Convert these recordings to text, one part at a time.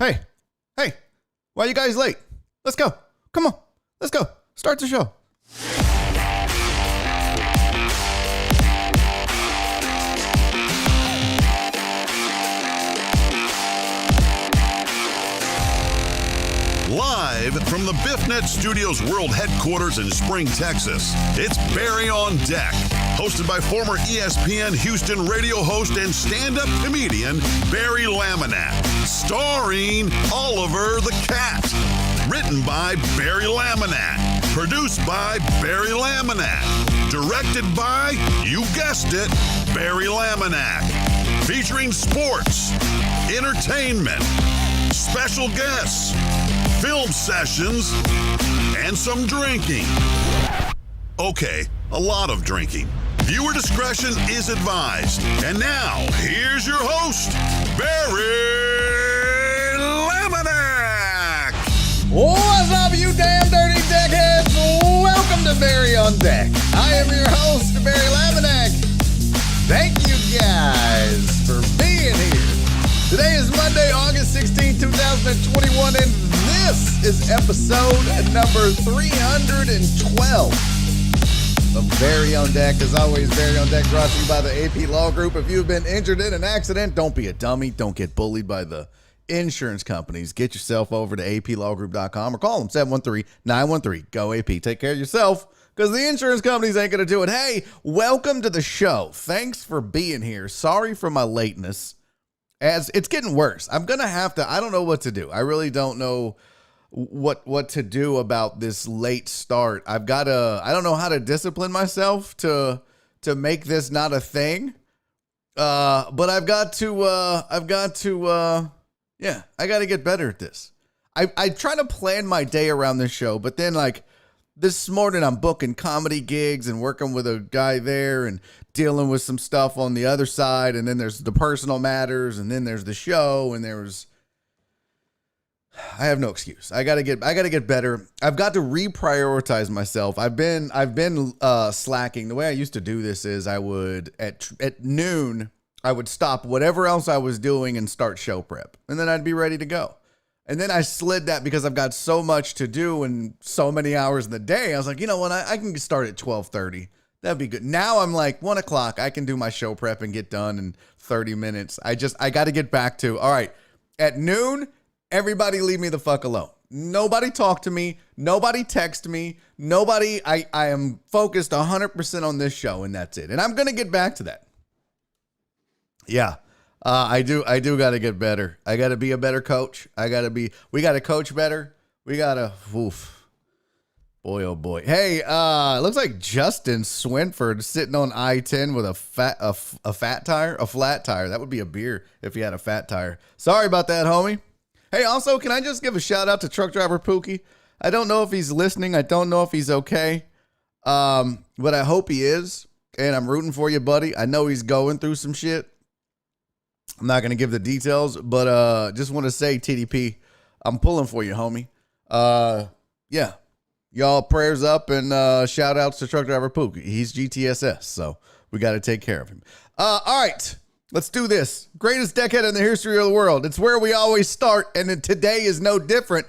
Hey, why are you guys late? Let's go. Come on, let's go. Start the show. Live from the BiffNet Studios World Headquarters in Spring, Texas, it's Barry on Deck, hosted by former ESPN Houston radio host and stand-up comedian Barry Laminack, starring Oliver the Cat, written by Barry Laminack, produced by Barry Laminack, directed by, you guessed it, Barry Laminack, featuring sports, entertainment, special guests, film sessions, and some drinking. Okay, a lot of drinking. Viewer discretion is advised. And now, here's your host, Barry Laminack. What's up, you damn dirty deckheads? Welcome to Barry on Deck. I am your host, Barry Laminack. Thank you guys for being here. Today is Monday, August 16, 2021, and this is episode number 312 of Barry on Deck. As always, Barry on Deck brought to you by the AP Law Group. If you've been injured in an accident, don't be a dummy. Don't get bullied by the insurance companies. Get yourself over to aplawgroup.com or call them 713-913-GO-AP. Take care of yourself because the insurance companies ain't going to do it. Hey, welcome to the show. Thanks for being here. Sorry for my lateness. As it's getting worse, I'm going to have to, I don't know what to do. I really don't know what to do about this late start. I don't know how to discipline myself to make this not a thing. But I got to get better at this. I try to plan my day around this show, but then like this morning I'm booking comedy gigs and working with a guy there and dealing with some stuff on the other side. And then there's the personal matters, and then there's the show, and I have no excuse. I gotta get better. I've got to reprioritize myself. I've been slacking. The way I used to do this is I would at noon, I would stop whatever else I was doing and start show prep, and then I'd be ready to go. And then I slid that because I've got so much to do and so many hours in the day. I was like, you know what? I can start at 12:30. That'd be good. Now I'm like 1 o'clock. I can do my show prep and get done in 30 minutes. I got to get back to, all right, at noon, everybody leave me the fuck alone. Nobody talk to me. Nobody text me. Nobody, I am focused 100% on this show, and that's it. And I'm going to get back to that. Yeah. I do got to get better. I got to be a better coach. We got to coach better. We got to, boy, oh boy. Hey, it looks like Justin Swinford sitting on I-10 with a flat tire. That would be a beer if he had a fat tire. Sorry about that, homie. Hey, also, can I just give a shout out to truck driver Pookie? I don't know if he's listening. I don't know if he's okay. But I hope he is. And I'm rooting for you, buddy. I know he's going through some shit. I'm not going to give the details, but just want to say, TDP, I'm pulling for you, homie. Yeah. Y'all prayers up and shout outs to truck driver Pookie. He's GTSS, so we got to take care of him. All right, let's do this. Greatest decade in the history of the world. It's where we always start, and today is no different.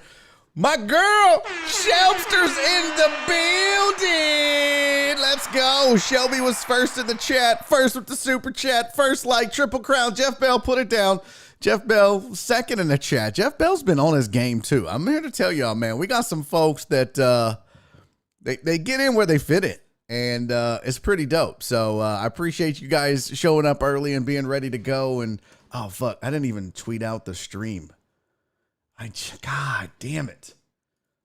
My girl, Shelbster's in the building. Let's go. Shelby was first in the chat, first with the super chat, first like Triple Crown. Jeff Bell, put it down. Jeff Bell, second in the chat. Jeff Bell's been on his game too. I'm here to tell y'all, man, we got some folks that they get in where they fit in, and it's pretty dope. So I appreciate you guys showing up early and being ready to go. And oh fuck, I didn't even tweet out the stream. God damn it.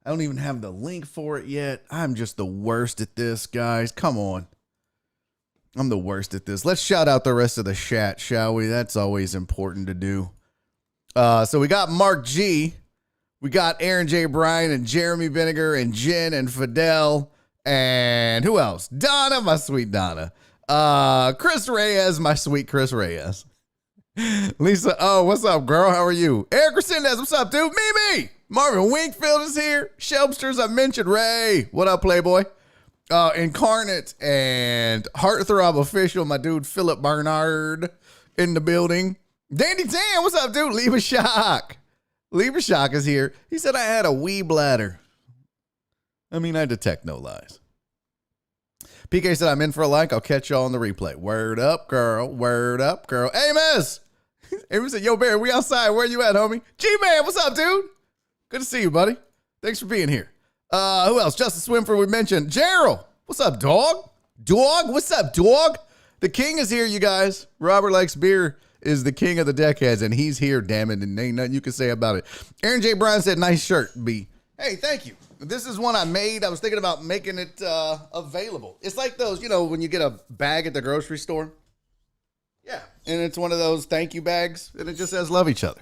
I don't even have the link for it yet. I'm just the worst at this, guys. Come on. I'm the worst at this. Let's shout out the rest of the chat, shall we? That's always important to do. So we got Mark G. We got Aaron J. Bryan and Jeremy Vinegar and Jen and Fidel. And who else? Donna, my sweet Donna. Chris Reyes, my sweet Chris Reyes. Lisa, oh, what's up, girl? How are you? Eric Resendez, what's up, dude? Mimi! Marvin Winkfield is here. Shelbsters, I mentioned. Ray, what up, Playboy? Incarnate and Heartthrob Official, my dude Philip Barnard in the building. Dandy Tan, what's up, dude? Leave a shock. Liebershock is here. He said I had a wee bladder. I mean, I detect no lies. PK said I'm in for a like. I'll catch y'all on the replay. Word up, girl. Word up, girl. Hey, Miss. Amos said, yo, Barry, we outside. Where you at, homie? G-Man, what's up, dude? Good to see you, buddy. Thanks for being here. Who else? Justice Swimford, we mentioned. Gerald, what's up, dog? Dog, what's up, dog? The king is here, you guys. Robert Likes Beer is the king of the Deckheads, and he's here, damn it, and ain't nothing you can say about it. Aaron J. Bryan said, nice shirt, B. Hey, thank you. This is one I made. I was thinking about making it available. It's like those, you know, when you get a bag at the grocery store. Yeah, and it's one of those thank you bags, and it just says love each other.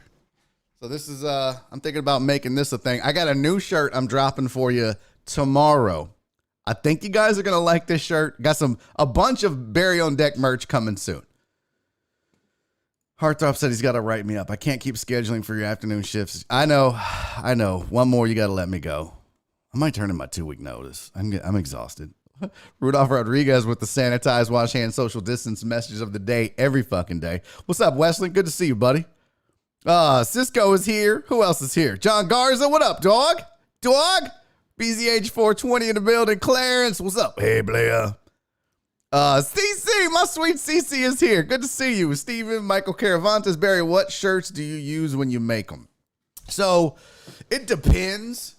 So this is, I'm thinking about making this a thing. I got a new shirt I'm dropping for you tomorrow. I think you guys are going to like this shirt. Got a bunch of Barry on Deck merch coming soon. Heartthrob said he's got to write me up. I can't keep scheduling for your afternoon shifts. I know. One more, you got to let me go. I might turn in my 2-week notice. I'm exhausted. Rudolph Rodriguez with the sanitize, wash hands, social distance messages of the day every fucking day. What's up, Wesley? Good to see you, buddy. Cisco is here. Who else is here? John Garza, what up, dog? Dog? BZH 420 in the building. Clarence, what's up? Hey, Blair. CC, my sweet CC is here. Good to see you. Steven, Michael Caravantes, Barry, what shirts do you use when you make them? So it depends.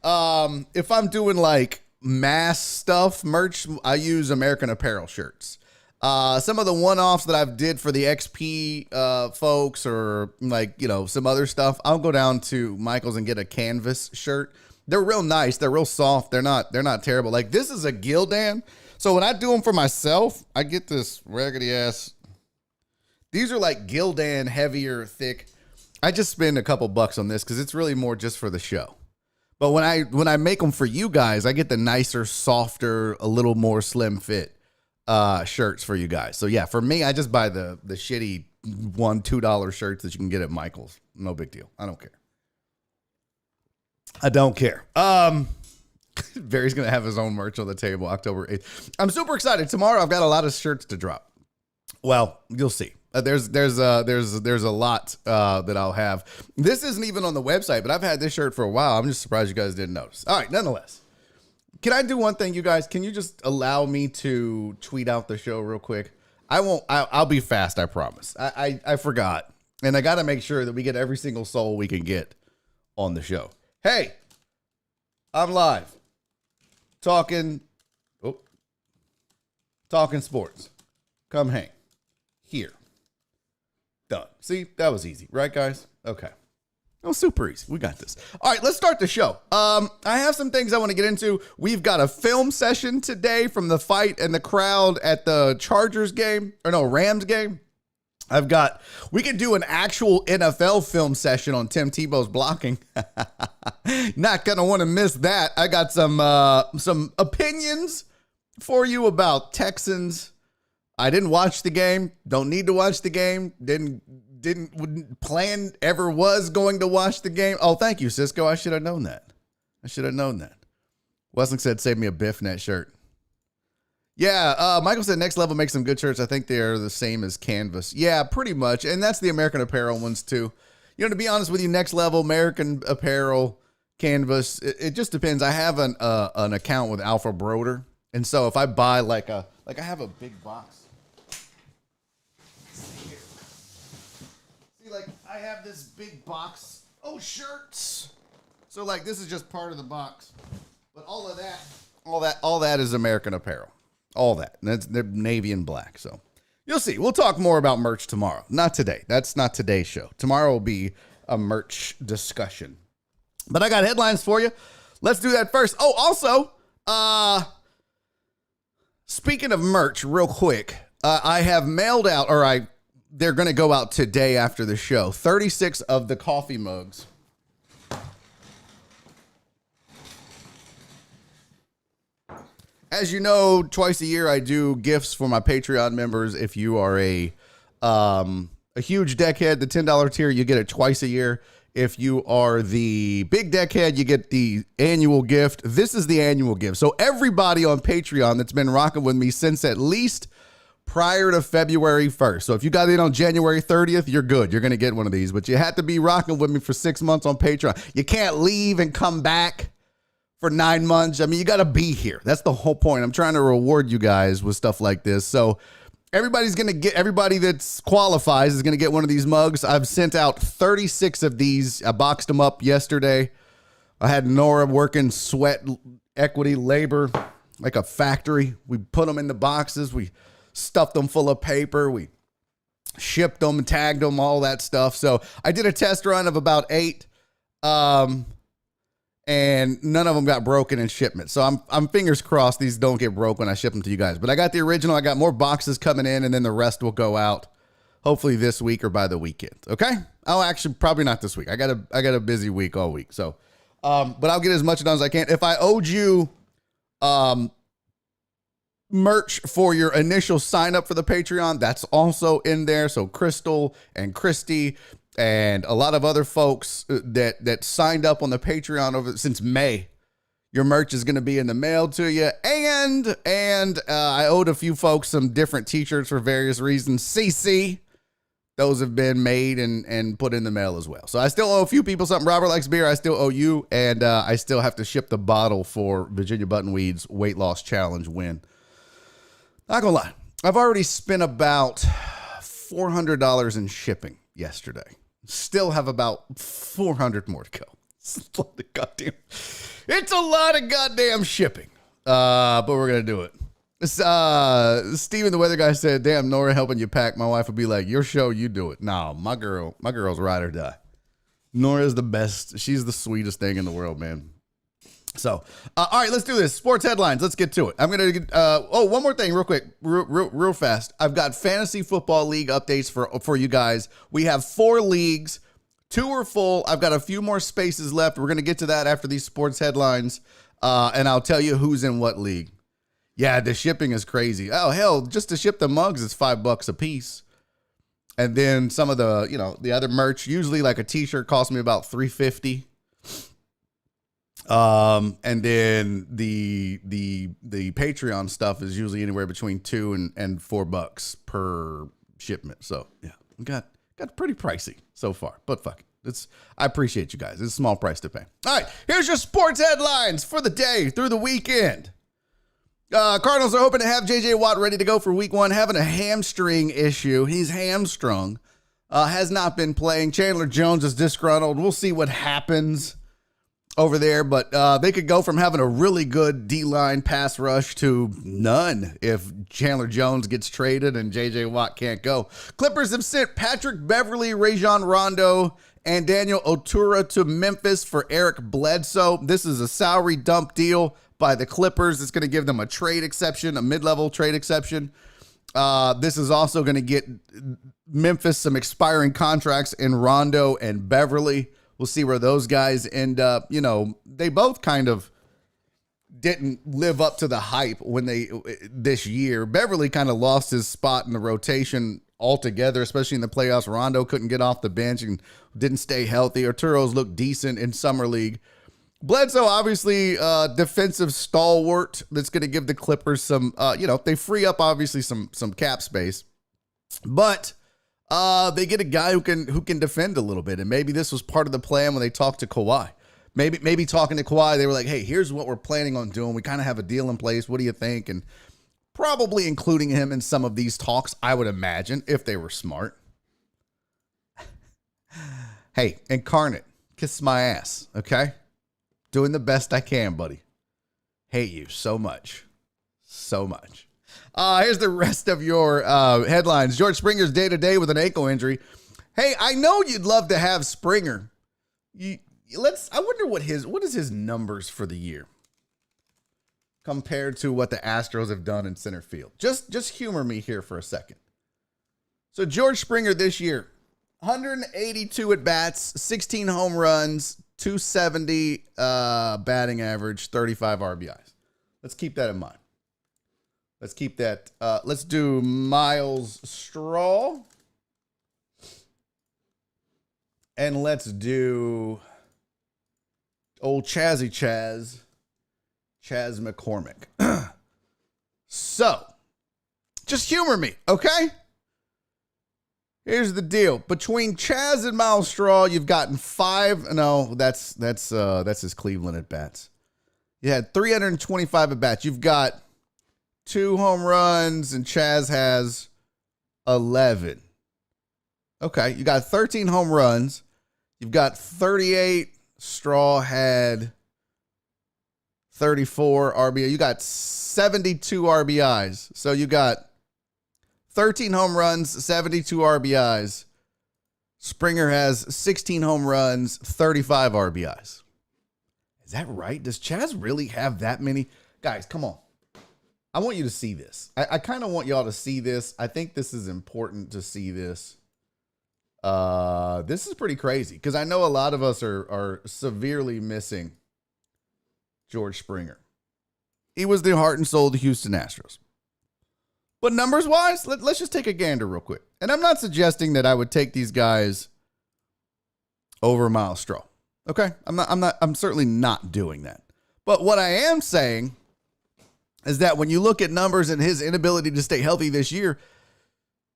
If I'm doing like mass stuff, merch, I use American Apparel shirts. Some of the one-offs that I've did for the XP folks or like, you know, some other stuff, I'll go down to Michael's and get a canvas shirt. They're real nice. They're real soft. They're not terrible. Like this is a Gildan. So when I do them for myself, I get this raggedy ass. These are like Gildan, heavier, thick. I just spend a couple bucks on this because it's really more just for the show. But when I make them for you guys, I get the nicer, softer, a little more slim fit shirts for you guys. So yeah, for me, I just buy the shitty $1-2 shirts that you can get at Michael's. No big deal. I don't care. I don't care. Barry's gonna have his own merch on the table October 8th. I'm super excited. Tomorrow I've got a lot of shirts to drop. Well, you'll see. There's a lot that I'll have. This isn't even on the website, but I've had this shirt for a while. I'm just surprised you guys didn't notice. All right, nonetheless. Can I do one thing, you guys? Can you just allow me to tweet out the show real quick? I'll be fast, I promise. I forgot. And I got to make sure that we get every single soul we can get on the show. Hey, I'm live. Talking sports. Come hang. Here. Done. See, that was easy, right, guys? Okay. Oh, super easy. We got this. All right, let's start the show. I have some things I want to get into. We've got a film session today from the fight and the crowd at the Rams game. We could do an actual NFL film session on Tim Tebow's blocking. Not going to want to miss that. I got some opinions for you about Texans. I didn't watch the game. Don't need to watch the game. Wouldn't plan ever was going to watch the game. Oh, thank you, Cisco. I should have known that. Wesling said, save me a BiffNet shirt. Yeah, Michael said next level makes some good shirts. I think they are the same as Canvas. Yeah, pretty much. And that's the American Apparel ones too. You know, to be honest with you, next level, American Apparel, Canvas, it just depends. I have an account with Alpha Broder. And so if I buy I have a big box. Like I have this big box. Oh, shirts. So like this is just part of the box. But all that is American Apparel. All that. They're navy and black. So you'll see. We'll talk more about merch tomorrow. Not today. That's not today's show. Tomorrow will be a merch discussion. But I got headlines for you. Let's do that first. Oh, also, speaking of merch, real quick, I have mailed out, they're going to go out today after the show, 36 of the coffee mugs. As you know, twice a year I do gifts for my Patreon members. If you are a huge deckhead, the $10 tier, you get it twice a year. If you are the big deckhead, you get the annual gift. This is the annual gift. So everybody on Patreon that's been rocking with me since at least prior to February 1st. So if you got in on January 30th, you're good. You're going to get one of these. But you had to be rocking with me for 6 months on Patreon. You can't leave and come back for 9 months. I mean, you got to be here. That's the whole point. I'm trying to reward you guys with stuff like this. So everybody that's qualifies is going to get one of these mugs. I've sent out 36 of these. I boxed them up yesterday. I had Nora working sweat equity labor like a factory. We put them in the boxes. We stuffed them full of paper. We shipped them, tagged them, all that stuff. So I did a test run of about 8, and none of them got broken in shipment. So I'm fingers crossed these don't get broke when I ship them to you guys. But I got the original. I got more boxes coming in, and then the rest will go out hopefully this week or by the weekend. Okay? Oh, actually, probably not this week. I got a busy week all week. So, but I'll get as much done as I can. If I owed you merch for your initial sign up for the Patreon, that's also in there. So Crystal and Christy and a lot of other folks that signed up on the Patreon since May, your merch is going to be in the mail to you. And I owed a few folks some different t-shirts for various reasons. CC, those have been made and put in the mail as well. So I still owe a few people something. Robert Likes Beer, I still owe you. And I still have to ship the bottle for Virginia Buttonweed's weight loss challenge win. Not gonna lie, I've already spent about $400 in shipping yesterday. Still have about 400 more to go. It's a lot of goddamn shipping. But we're gonna do it. Steven, the weather guy, said, "Damn, Nora helping you pack." My wife would be like, "Your show, you do it." No, my girl's ride or die. Nora's the best. She's the sweetest thing in the world, man. So, all right, let's do this. Sports headlines. Let's get to it. I'm going to, one more thing real quick, real fast. I've got fantasy football league updates for you guys. We have 4 leagues. 2 are full. I've got a few more spaces left. We're going to get to that after these sports headlines. And I'll tell you who's in what league. Yeah, the shipping is crazy. Oh, hell, just to ship the mugs is $5 a piece. And then some of the, the other merch, usually like a t-shirt costs me about $3.50. And then the Patreon stuff is usually anywhere between $2 and $4 per shipment. So yeah, we got pretty pricey so far, but fuck it. I appreciate you guys. It's a small price to pay. All right, here's your sports headlines for the day through the weekend. Cardinals are hoping to have J.J. Watt ready to go for week 1, having a hamstring issue. He's hamstrung, has not been playing. Chandler Jones is disgruntled. We'll see what happens over there, but they could go from having a really good D-line pass rush to none if Chandler Jones gets traded and J.J. Watt can't go. Clippers have sent Patrick Beverly, Rajon Rondo, and Daniel Otura to Memphis for Eric Bledsoe. This is a salary dump deal by the Clippers. It's going to give them a trade exception, a mid-level trade exception. This is also going to get Memphis some expiring contracts in Rondo and Beverly. We'll see where those guys end up. They both kind of didn't live up to the hype this year. Beverly kind of lost his spot in the rotation altogether, especially in the playoffs. Rondo couldn't get off the bench and didn't stay healthy. Arturo's looked decent in summer league. Bledsoe, obviously, defensive stalwart that's going to give the Clippers some, they free up obviously some cap space, but they get a guy who can defend a little bit. And maybe this was part of the plan when they talked to Kawhi. Maybe talking to Kawhi, they were like, "Hey, here's what we're planning on doing. We kind of have a deal in place. What do you think?" And probably including him in some of these talks, I would imagine, if they were smart. Hey, Incarnate, kiss my ass, okay? Doing the best I can, buddy. Hate you so much. So much. Here's the rest of your headlines. George Springer's day-to-day with an ankle injury. Hey, I know you'd love to have Springer. I wonder what is his numbers for the year compared to what the Astros have done in center field. Just humor me here for a second. So George Springer this year, 182 at-bats, 16 home runs, 270 batting average, 35 RBIs. Let's keep that in mind. Let's keep that. Let's do Miles Straw. And let's do old Chaz McCormick. So, Just humor me, okay? Here's the deal. Between Chaz and Miles Straw, you've gotten 5. No, that's his Cleveland at bats. You had 325 at bats. You've got 2 home runs, and Chaz has 11. Okay, you got 13 home runs. You've got 38. Straw had 34 RBI. You got 72 RBIs. So you got 13 home runs, 72 RBIs. Springer has 16 home runs, 35 RBIs. Is that right? Does Chaz really have that many? Guys, come on. I want you to see this. I kind of want y'all to see this. I think this is important to see this. This is pretty crazy because I know a lot of us are severely missing George Springer. He was the heart and soul of the Houston Astros. But numbers wise, let's just take a gander real quick. And I'm not suggesting that I would take these guys over Miles Straw. Okay? I'm certainly not doing that. But what I am saying is that when you look at numbers and his inability to stay healthy this year,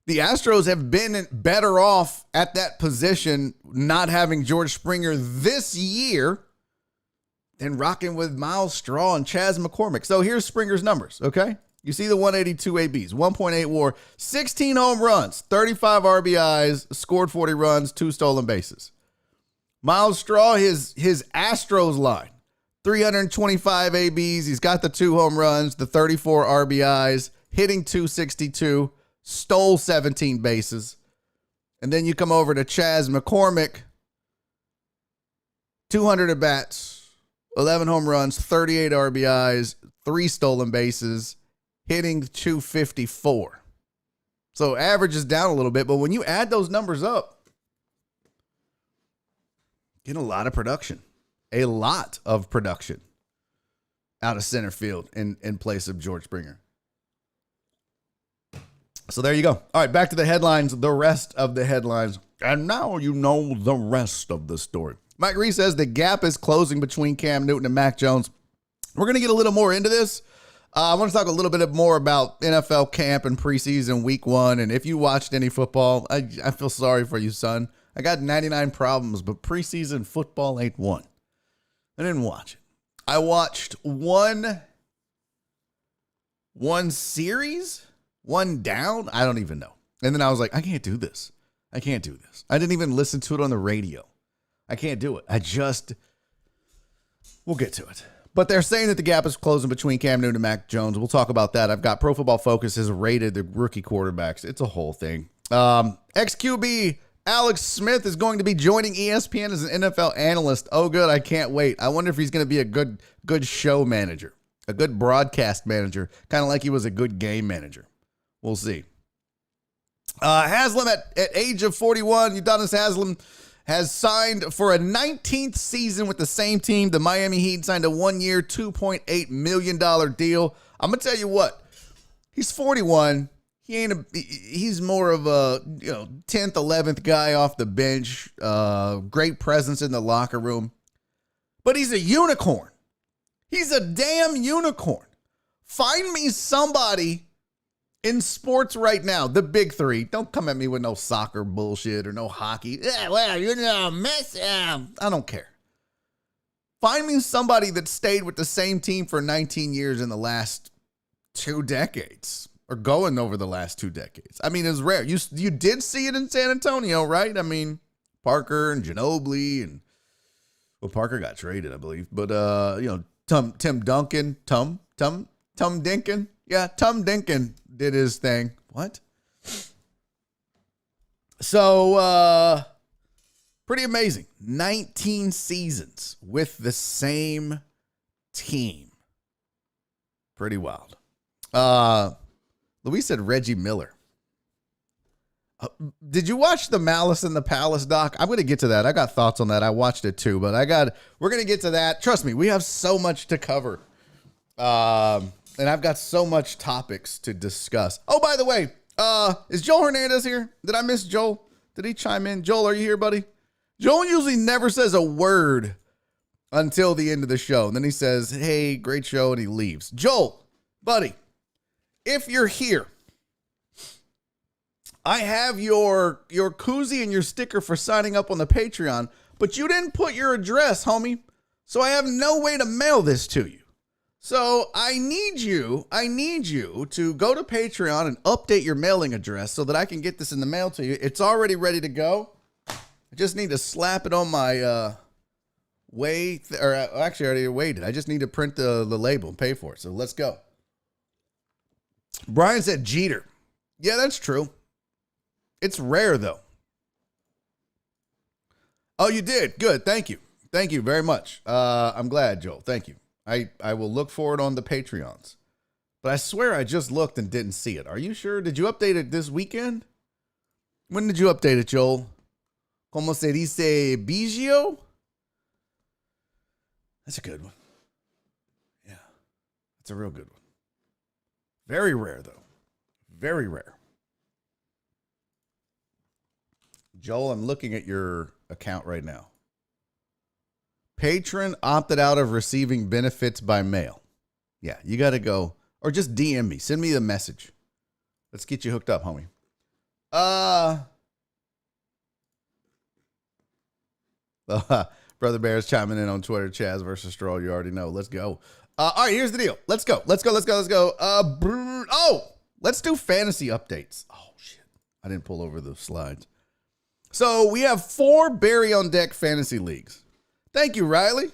the Astros have been better off at that position not having George Springer this year than rocking with Miles Straw and Chas McCormick. So here's Springer's numbers, okay? You see the 182 ABs, 1.8 WAR, 16 home runs, 35 RBIs, scored 40 runs, 2 stolen bases. Miles Straw, his Astros line, 325 ABs. He's got the 2 home runs, the 34 RBIs, hitting 262. Stole 17 bases. And then you come over to Chas McCormick, 200 at bats, 11 home runs, 38 RBIs, 3 stolen bases, hitting 254. So average is down a little bit, but when you add those numbers up, get a lot of production. A lot of production out of center field in place of George Springer. So there you go. All right, back to the headlines, the rest of the headlines. And now you know the rest of the story. Mike Reese says the gap is closing between Cam Newton and Mac Jones. We're going to get a little more into this. I want to talk a little bit more about NFL camp and preseason week 1. And if you watched any football, I feel sorry for you, son. I got 99 problems, but preseason football ain't one. I didn't watch it. I watched one series. One down? I don't even know. And then I was like, I can't do this. I didn't even listen to it on the radio. I can't do it. We'll get to it. But they're saying that the gap is closing between Cam Newton and Mac Jones. We'll talk about that. I've got Pro Football Focus has rated the rookie quarterbacks. It's a whole thing. Ex-QB Alex Smith is going to be joining ESPN as an NFL analyst. Oh, good. I can't wait. I wonder if he's going to be a good show manager, a good broadcast manager, kind of like he was a good game manager. We'll see. Haslam at age of 41, Udonis Haslam has signed for a 19th season with the same team. The Miami Heat signed a 1-year, $2.8 million deal. I'm going to tell you what. He's 41. He's more of a 10th, 11th guy off the bench. Great presence in the locker room. But he's a unicorn. He's a damn unicorn. Find me somebody in sports right now, the big 3. Don't come at me with no soccer bullshit or no hockey. Yeah, well, Messi. I don't care. Find me somebody that stayed with the same team for 19 years in the last 2 decades or going over the last 2 decades. I mean, it's rare. You did see it in San Antonio, right? I mean, Parker and Ginobili and Parker got traded, I believe. But Tim Duncan, Tom Dinkin. Yeah, Tom Dinkin did his thing. What? So, pretty amazing. 19 seasons with the same team. Pretty wild. Luis said Reggie Miller. Did you watch the Malice in the Palace doc? I'm going to get to that. I got thoughts on that. I watched it too, but we're going to get to that. Trust me, we have so much to cover. And I've got so much topics to discuss. Oh, by the way, is Joel Hernandez here? Did I miss Joel? Did he chime in? Joel, are you here, buddy? Joel usually never says a word until the end of the show. And then he says, hey, great show, and he leaves. Joel, buddy, if you're here, I have your koozie and your sticker for signing up on the Patreon, but you didn't put your address, homie. So I have no way to mail this to you. So I need you to go to Patreon and update your mailing address so that I can get this in the mail to you. It's already ready to go. I just need to slap it on my actually I already weighed it. I just need to print the label and pay for it. So let's go. Brian said Jeter. Yeah, that's true. It's rare though. Oh, you did? Good. Thank you. Thank you very much. I'm glad, Joel. Thank you. I will look for it on the Patreons. But I swear I just looked and didn't see it. Are you sure? Did you update it this weekend? When did you update it, Joel? Como se dice Biggio? That's a good one. Yeah. That's a real good one. Very rare, though. Very rare. Joel, I'm looking at your account right now. Patron opted out of receiving benefits by mail. Yeah, you got to go. Or just DM me. Send me the message. Let's get you hooked up, homie. Brother Bear's chiming in on Twitter. Chaz versus Stroll. You already know. Let's go. All right, here's the deal. Let's go. Let's do fantasy updates. Oh, shit. I didn't pull over the slides. So we have 4 Barry on Deck fantasy leagues. Thank you, Riley.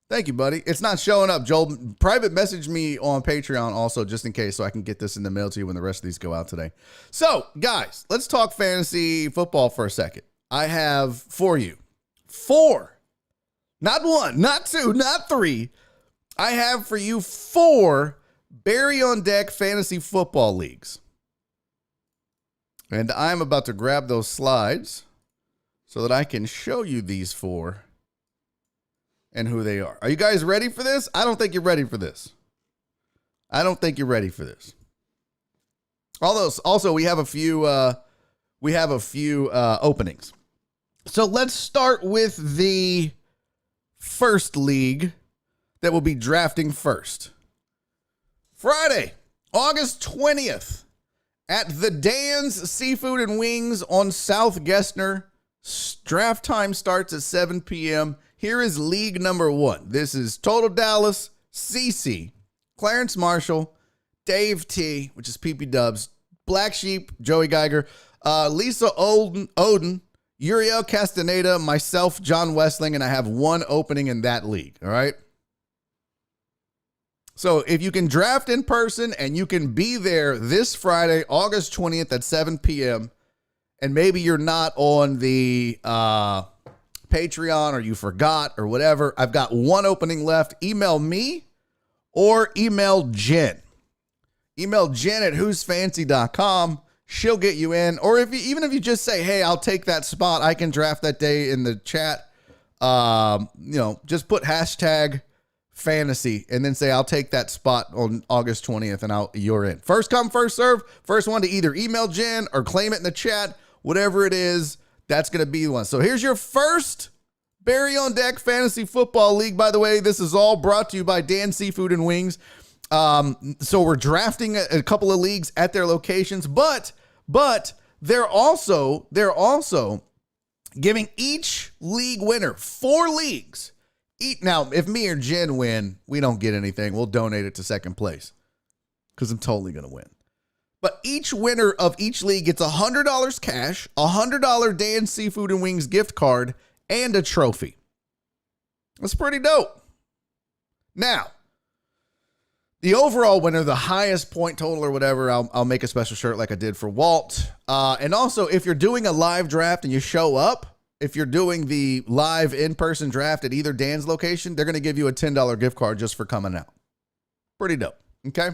Thank you, buddy. It's not showing up. Joel, private message me on Patreon also just in case so I can get this in the mail to you when the rest of these go out today. So, guys, let's talk fantasy football for a second. I have for you 4, not 1, not 2, not 3. I have for you 4 Barry on Deck fantasy football leagues. And I'm about to grab those slides so that I can show you these 4 and who they are. Are you guys ready for this? I don't think you're ready for this. Although, also, we have a few openings. So let's start with the first league that will be drafting first. Friday, August 20th, at the Dan's Seafood and Wings on South Gessner. Draft time starts at 7 p.m. Here is league number 1. This is Total Dallas, CC, Clarence Marshall, Dave T, which is PP Dubs, Black Sheep, Joey Geiger, Lisa Odin, Uriel Castaneda, myself, John Westling, and I have 1 opening in that league, all right? So if you can draft in person and you can be there this Friday, August 20th at 7 p.m., and maybe you're not on the Patreon or you forgot or whatever, I've got 1 opening left. Email me or email Jen. Email Jen at whosfancy.com. She'll get you in. Or even if you just say, hey, I'll take that spot, I can draft that day in the chat. Just put hashtag fantasy and then say, I'll take that spot on August 20th and you're in. First come, first serve. First one to either email Jen or claim it in the chat. Whatever it is, that's going to be the one. So here's your first Barry on Deck Fantasy Football League. By the way, this is all brought to you by Dan Seafood and Wings. So we're drafting a couple of leagues at their locations, but they're also giving each league winner 4 leagues. Now, if me or Jen win, we don't get anything. We'll donate it to second place because I'm totally going to win. But each winner of each league gets $100 cash, $100 Dan Seafood and Wings gift card, and a trophy. That's pretty dope. Now, the overall winner, the highest point total or whatever, I'll make a special shirt like I did for Walt. And also, if you're doing a live draft and you show up, if you're doing the live in-person draft at either Dan's location, they're going to give you a $10 gift card just for coming out. Pretty dope. Okay.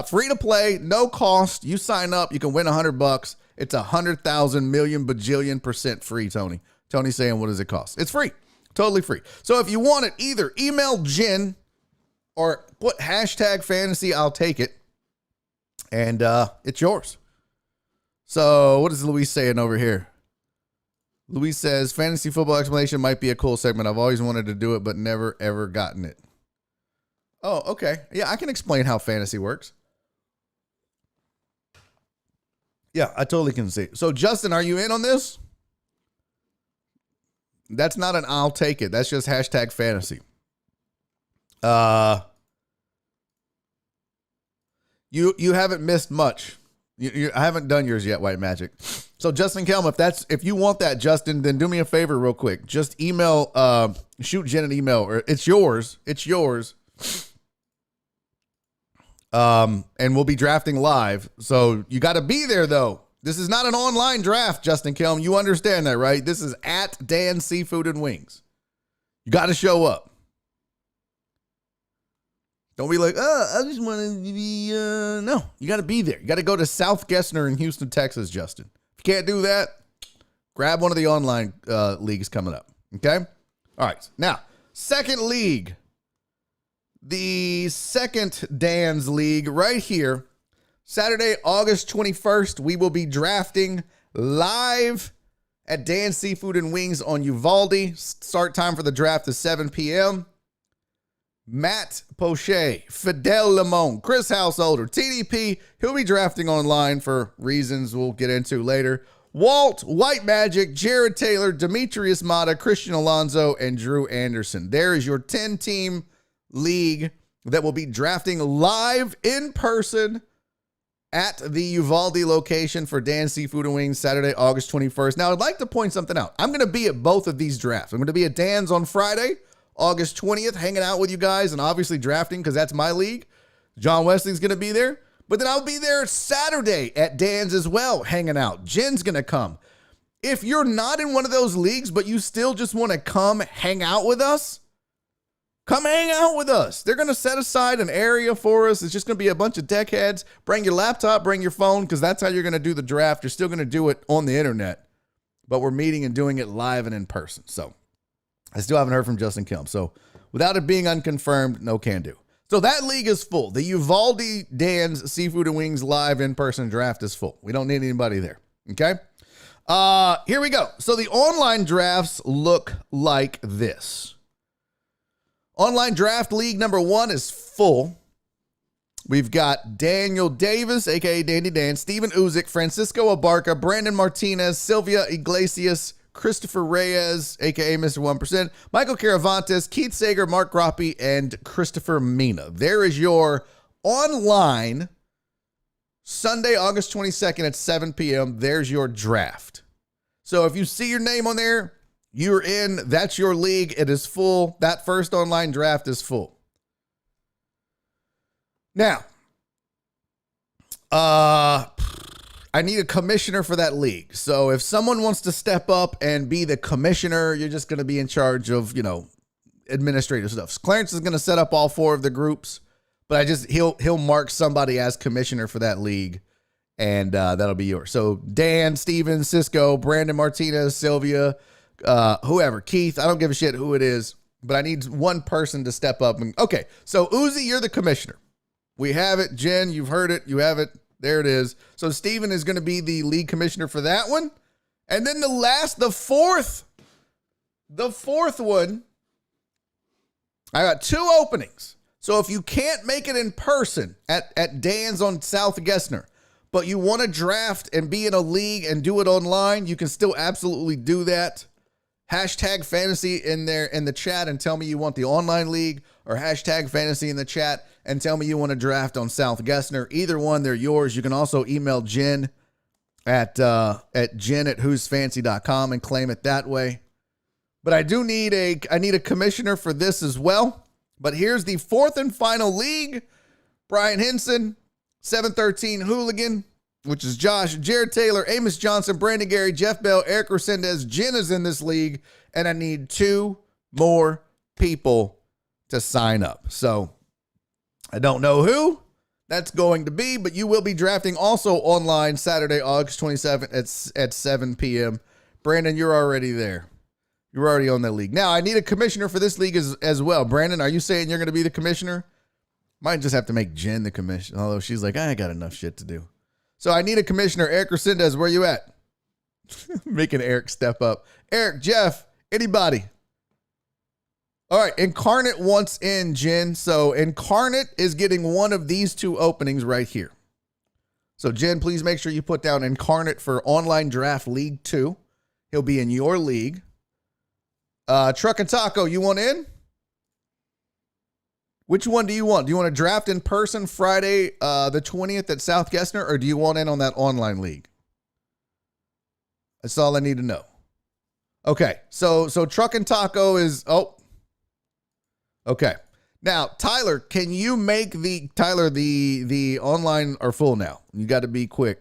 Free to play, no cost. You sign up, you can win $100. It's 100,000 million bajillion % free, Tony. Tony's saying, what does it cost? It's free. Totally free. So if you want it, either email Jen or put hashtag fantasy, I'll take it. And it's yours. So what is Luis saying over here? Luis says, fantasy football explanation might be a cool segment. I've always wanted to do it, but never, ever gotten it. Oh, okay. Yeah, I can explain how fantasy works. Yeah, I totally can see. So, Justin, are you in on this? That's not an I'll take it. That's just hashtag fantasy. You haven't missed much. I haven't done yours yet, White Magic. So, Justin Kelm, if you want that, Justin, then do me a favor real quick. Just email, shoot Jen an email, or it's yours. It's yours. And we'll be drafting live. So you got to be there, though. This is not an online draft, Justin Kelm. You understand that, right? This is at Dan Seafood and Wings. You got to show up. Don't be like, I just want to be, no. You got to be there. You got to go to South Gessner in Houston, Texas, Justin. If you can't do that, grab one of the online leagues coming up, okay? All right. Now, second league. The second Dan's League right here. Saturday, August 21st, we will be drafting live at Dan Seafood and Wings on Uvalde. Start time for the draft is 7 p.m. Matt Poche, Fidel Limon, Chris Householder, TDP. He'll be drafting online for reasons we'll get into later. Walt, White Magic, Jared Taylor, Demetrius Mata, Christian Alonso, and Drew Anderson. There is your 10-team league that will be drafting live in person at the Uvalde location for Dan Seafood and Wings Saturday, August 21st. Now, I'd like to point something out. I'm going to be at both of these drafts. I'm going to be at Dan's on Friday, August 20th, hanging out with you guys and obviously drafting because that's my league. John Wesley's going to be there. But then I'll be there Saturday at Dan's as well, hanging out. Jen's going to come. If you're not in one of those leagues, but you still just want to come hang out with us, come hang out with us. They're going to set aside an area for us. It's just going to be a bunch of deckheads. Bring your laptop, bring your phone, because that's how you're going to do the draft. You're still going to do it on the internet, but we're meeting and doing it live and in person. So I still haven't heard from Justin Kelm. So without it being unconfirmed, no can do. So that league is full. The Uvalde Dan's Seafood and Wings live in-person draft is full. We don't need anybody there. Okay? Here we go. So the online drafts look like this. Online draft league number 1 is full. We've got Daniel Davis, a.k.a. Dandy Dan, Steven Uzick, Francisco Abarca, Brandon Martinez, Sylvia Iglesias, Christopher Reyes, a.k.a. Mr. 1%, Michael Caravantes, Keith Sager, Mark Groppe, and Christopher Mina. There is your online Sunday, August 22nd at 7 p.m. There's your draft. So if you see your name on there, you're in. That's your league. It is full. That first online draft is full. Now, I need a commissioner for that league. So if someone wants to step up and be the commissioner, you're just going to be in charge of, administrative stuff. Clarence is going to set up all 4 of the groups, but he'll mark somebody as commissioner for that league, and that'll be yours. So Dan, Steven, Cisco, Brandon Martinez, Sylvia, whoever, Keith, I don't give a shit who it is, but I need one person to step up. Okay, so Uzi, you're the commissioner. We have it. Jen, you've heard it. You have it. There it is. So Steven is going to be the league commissioner for that one. And then the fourth one, I got 2 openings. So if you can't make it in person at Dan's on South Gessner, but you want to draft and be in a league and do it online, you can still absolutely do that. Hashtag fantasy in there in the chat and tell me you want the online league, or hashtag fantasy in the chat and tell me you want to draft on South Gessner. Either one, they're yours. You can also email Jen at jen@whosfancy.com and claim it that way. But I need a commissioner for this as well. But here's the 4th and final league. Brian Henson, 713 Hooligan, which is Josh, Jared Taylor, Amos Johnson, Brandon Gary, Jeff Bell, Eric Resendez. Jen is in this league, and I need 2 more people to sign up. So I don't know who that's going to be, but you will be drafting also online Saturday, August 27th at 7 p.m. Brandon, you're already there. You're already on that league. Now, I need a commissioner for this league as well. Brandon, are you saying you're going to be the commissioner? Might just have to make Jen the commissioner, although she's like, I got enough shit to do. So I need a commissioner. Eric Resendez, where you at? Making Eric step up. Eric, Jeff, anybody? All right, Incarnate wants in, Jen. So Incarnate is getting one of these 2 openings right here. So, Jen, please make sure you put down Incarnate for Online Draft League 2. He'll be in your league. Truck and Taco, you want in? Which one do you want? Do you want to draft in person Friday the 20th at South Gessner, or do you want in on that online league? That's all I need to know. Okay, so Truck and Taco is, okay. Now, Tyler, can you make the online are full now? You got to be quick.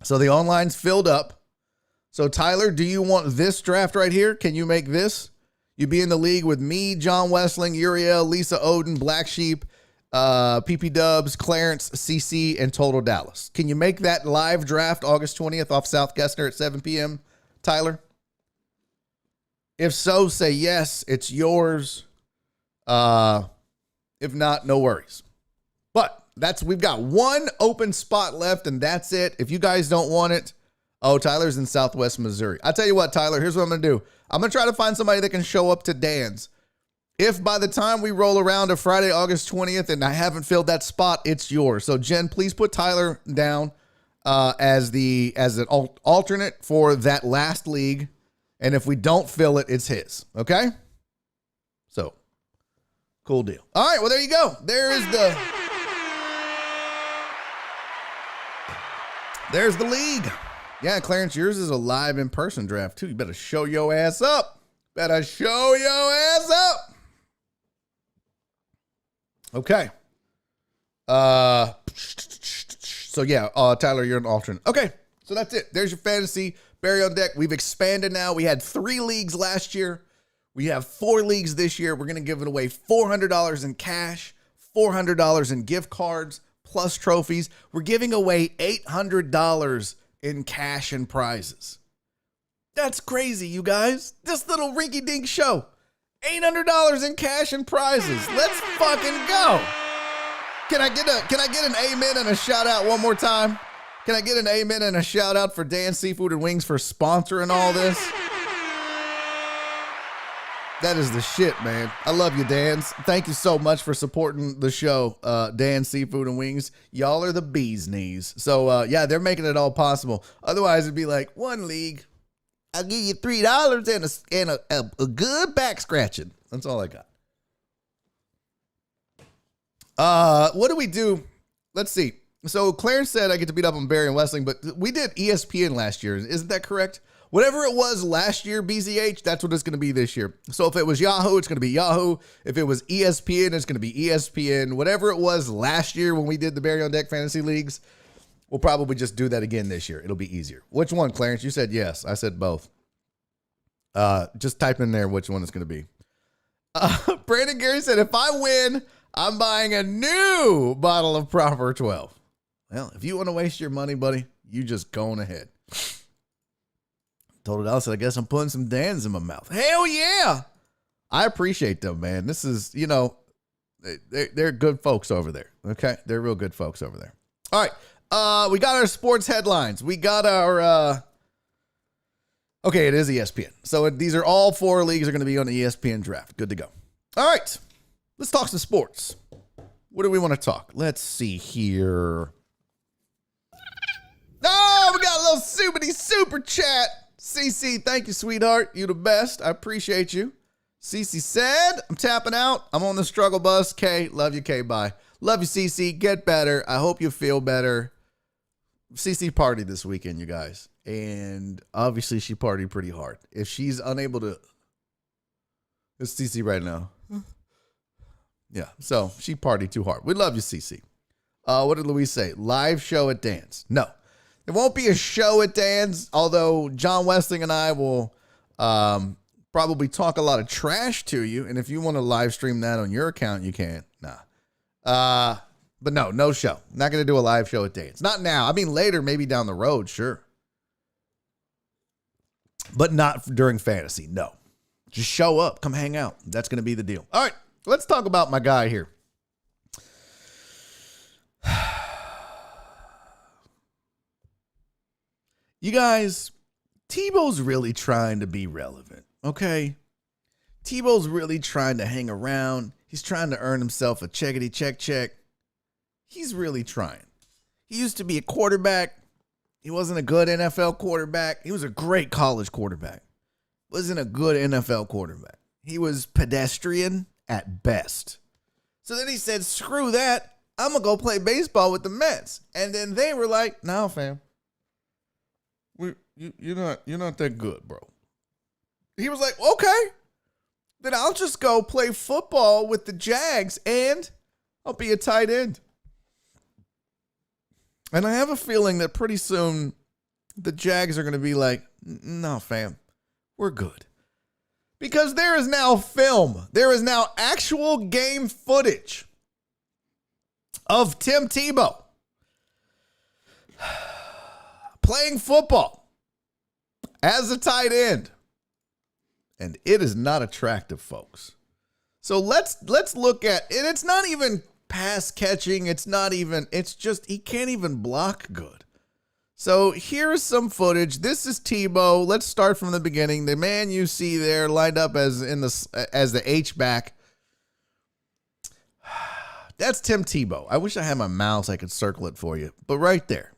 So the online's filled up. So Tyler, do you want this draft right here? Can you make this? You'd be in the league with me, John Westling, Uriel, Lisa Oden, Black Sheep, PP Dubs, Clarence, CC, and Total Dallas. Can you make that live draft August 20th off South Gessner at 7 p.m., Tyler? If so, say yes, it's yours. If not, no worries. But we've got one open spot left, and that's it. If you guys don't want it, Tyler's in Southwest Missouri. I'll tell you what, Tyler, here's what I'm going to do. I'm going to try to find somebody that can show up to Dan's. If by the time we roll around to Friday, August 20th, and I haven't filled that spot, it's yours. So, Jen, please put Tyler down as an alternate for that last league. And if we don't fill it, it's his. Okay? So, cool deal. All right, well, there you go. There's the league. Yeah, Clarence, yours is a live in-person draft, too. You better show your ass up. Okay. So, yeah, Tyler, you're an alternate. Okay, so that's it. There's your fantasy. Barry on Deck. We've expanded now. We had 3 leagues last year. We have 4 leagues this year. We're going to give it away $400 in cash, $400 in gift cards, plus trophies. We're giving away $800 in cash and prizes. That's crazy, you guys. This little rinky-dink show. $800 in cash and prizes. Let's fucking go. Can I get an amen and a shout out one more time? Can I get an amen and a shout out for Dan Seafood and Wings for sponsoring all this? That is the shit, man. I love you, Dan's. Thank you so much for supporting the show, Dan Seafood and Wings. Y'all are the bee's knees. So, yeah, they're making it all possible. Otherwise, it'd be like, one league, I'll give you $3 and a good back scratching. That's all I got. What do we do? Let's see. So, Clarence said I get to beat up on Barry and Westling, but we did ESPN last year. Isn't that correct? Whatever it was last year, BZH, that's what it's going to be this year. So if it was Yahoo, it's going to be Yahoo. If it was ESPN, it's going to be ESPN. Whatever it was last year when we did the Barry on Deck Fantasy Leagues, we'll probably just do that again this year. It'll be easier. Which one, Clarence? You said yes. I said both. Just type in there which one it's going to be. Brandon Gary said, if I win, I'm buying a new bottle of Proper 12. Well, if you want to waste your money, buddy, you just go on ahead. Told Dallas, I guess I'm putting some Dans in my mouth. Hell yeah. I appreciate them, man. This is, they're good folks over there. Okay. They're real good folks over there. All right. We got our sports headlines. We got our, okay, it is ESPN. So these are all 4 leagues are going to be on the ESPN draft. Good to go. All right. Let's talk some sports. What do we want to talk? Let's see here. Oh, we got a little super chat. CC, thank you, sweetheart. You the best. I appreciate you. CC said, I'm tapping out. I'm on the struggle bus. K, love you, K, bye. Love you, CC. Get better. I hope you feel better. CC partied this weekend, you guys. And obviously she partied pretty hard. If she's unable to, it's CC right now. Yeah, so she partied too hard. We love you, CC. What did Louise say? Live show at Dan's. No. There won't be a show at Dan's, although John Westling and I will probably talk a lot of trash to you. And if you want to live stream that on your account, you can. Nah. But no show. Not going to do a live show at Dan's. Not now. I mean, later, maybe down the road, sure. But not during fantasy. No. Just show up. Come hang out. That's going to be the deal. All right. Let's talk about my guy here. You guys, Tebow's really trying to be relevant, okay? Tebow's really trying to hang around. He's trying to earn himself a checkity check. He's really trying. He used to be a quarterback. He wasn't a good NFL quarterback. He was a great college quarterback. Wasn't a good NFL quarterback. He was pedestrian at best. So then he said, screw that. I'm going to go play baseball with the Mets. And then they were like, no, fam. You're not that good, bro. He was like, okay. Then I'll just go play football with the Jags and I'll be a tight end. And I have a feeling that pretty soon the Jags are going to be like, no, fam, we're good. Because there is now film. There is now actual game footage of Tim Tebow playing football as a tight end. And it is not attractive, folks. So let's look at it. It's not even pass catching. It's just he can't even block good. So here's some footage. This is Tebow. Let's start from the beginning. The man you see there lined up as the H-back. That's Tim Tebow. I wish I had my mouse. I could circle it for you. But right there,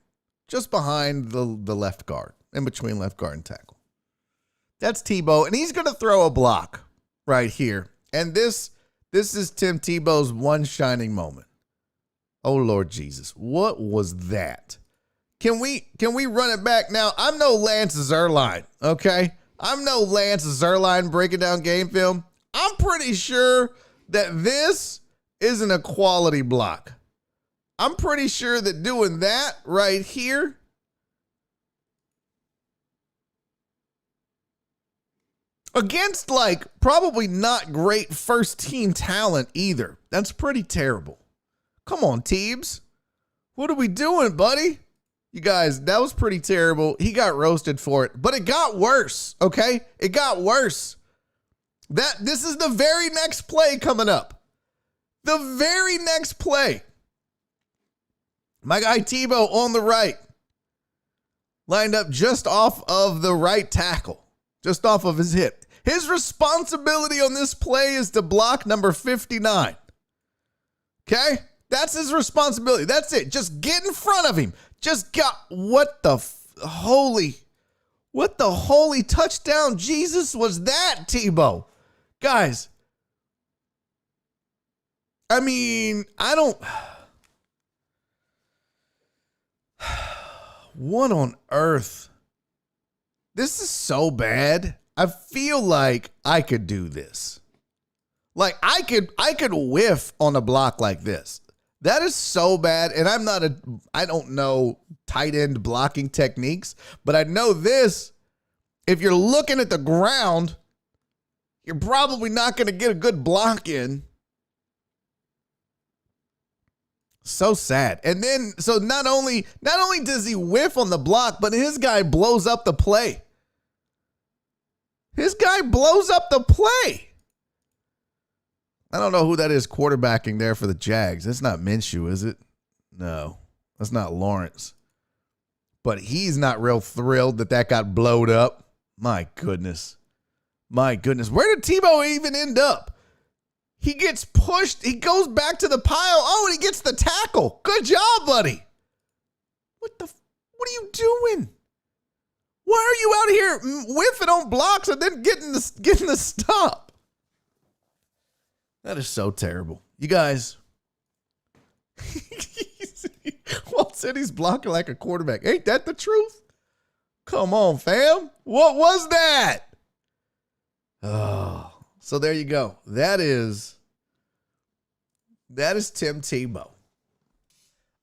just behind the left guard, in between left guard and tackle. That's Tebow, and he's going to throw a block right here. And this is Tim Tebow's one shining moment. Oh, Lord Jesus. What was that? Can we run it back? Now, I'm no Lance Zierlein, okay? I'm no Lance Zierlein breaking down game film. I'm pretty sure that this isn't a quality block. I'm pretty sure that doing that right here against like probably not great first team talent either. That's pretty terrible. Come on, Teebs. What are we doing, buddy? You guys, that was pretty terrible. He got roasted for it, but it got worse, okay? It got worse. This is the very next play coming up. The very next play. My guy Tebow on the right. Lined up just off of the right tackle. Just off of his hip. His responsibility on this play is to block number 59. Okay? That's his responsibility. That's it. Just get in front of him. Just got what the holy touchdown Jesus was that, Tebow? Guys, I mean, what on earth? This is so bad. I feel like I could do this. Like I could whiff on a block like this. That is so bad. And I don't know tight end blocking techniques, but I know this. If you're looking at the ground, you're probably not going to get a good block in. So sad. And then, so not only does he whiff on the block, but his guy blows up the play. His guy blows up the play. I don't know who that is quarterbacking there for the Jags. That's not Minshew, is it? No, that's not Lawrence. But he's not real thrilled that got blowed up. My goodness. My goodness. Where did Tebow even end up? He gets pushed. He goes back to the pile. Oh, and he gets the tackle. Good job, buddy. What are you doing? Why are you out here whiffing on blocks and then getting the stop? That is so terrible. You guys. Walt said he's blocking like a quarterback. Ain't that the truth? Come on, fam. What was that? Oh, so there you go. That is Tim Tebow.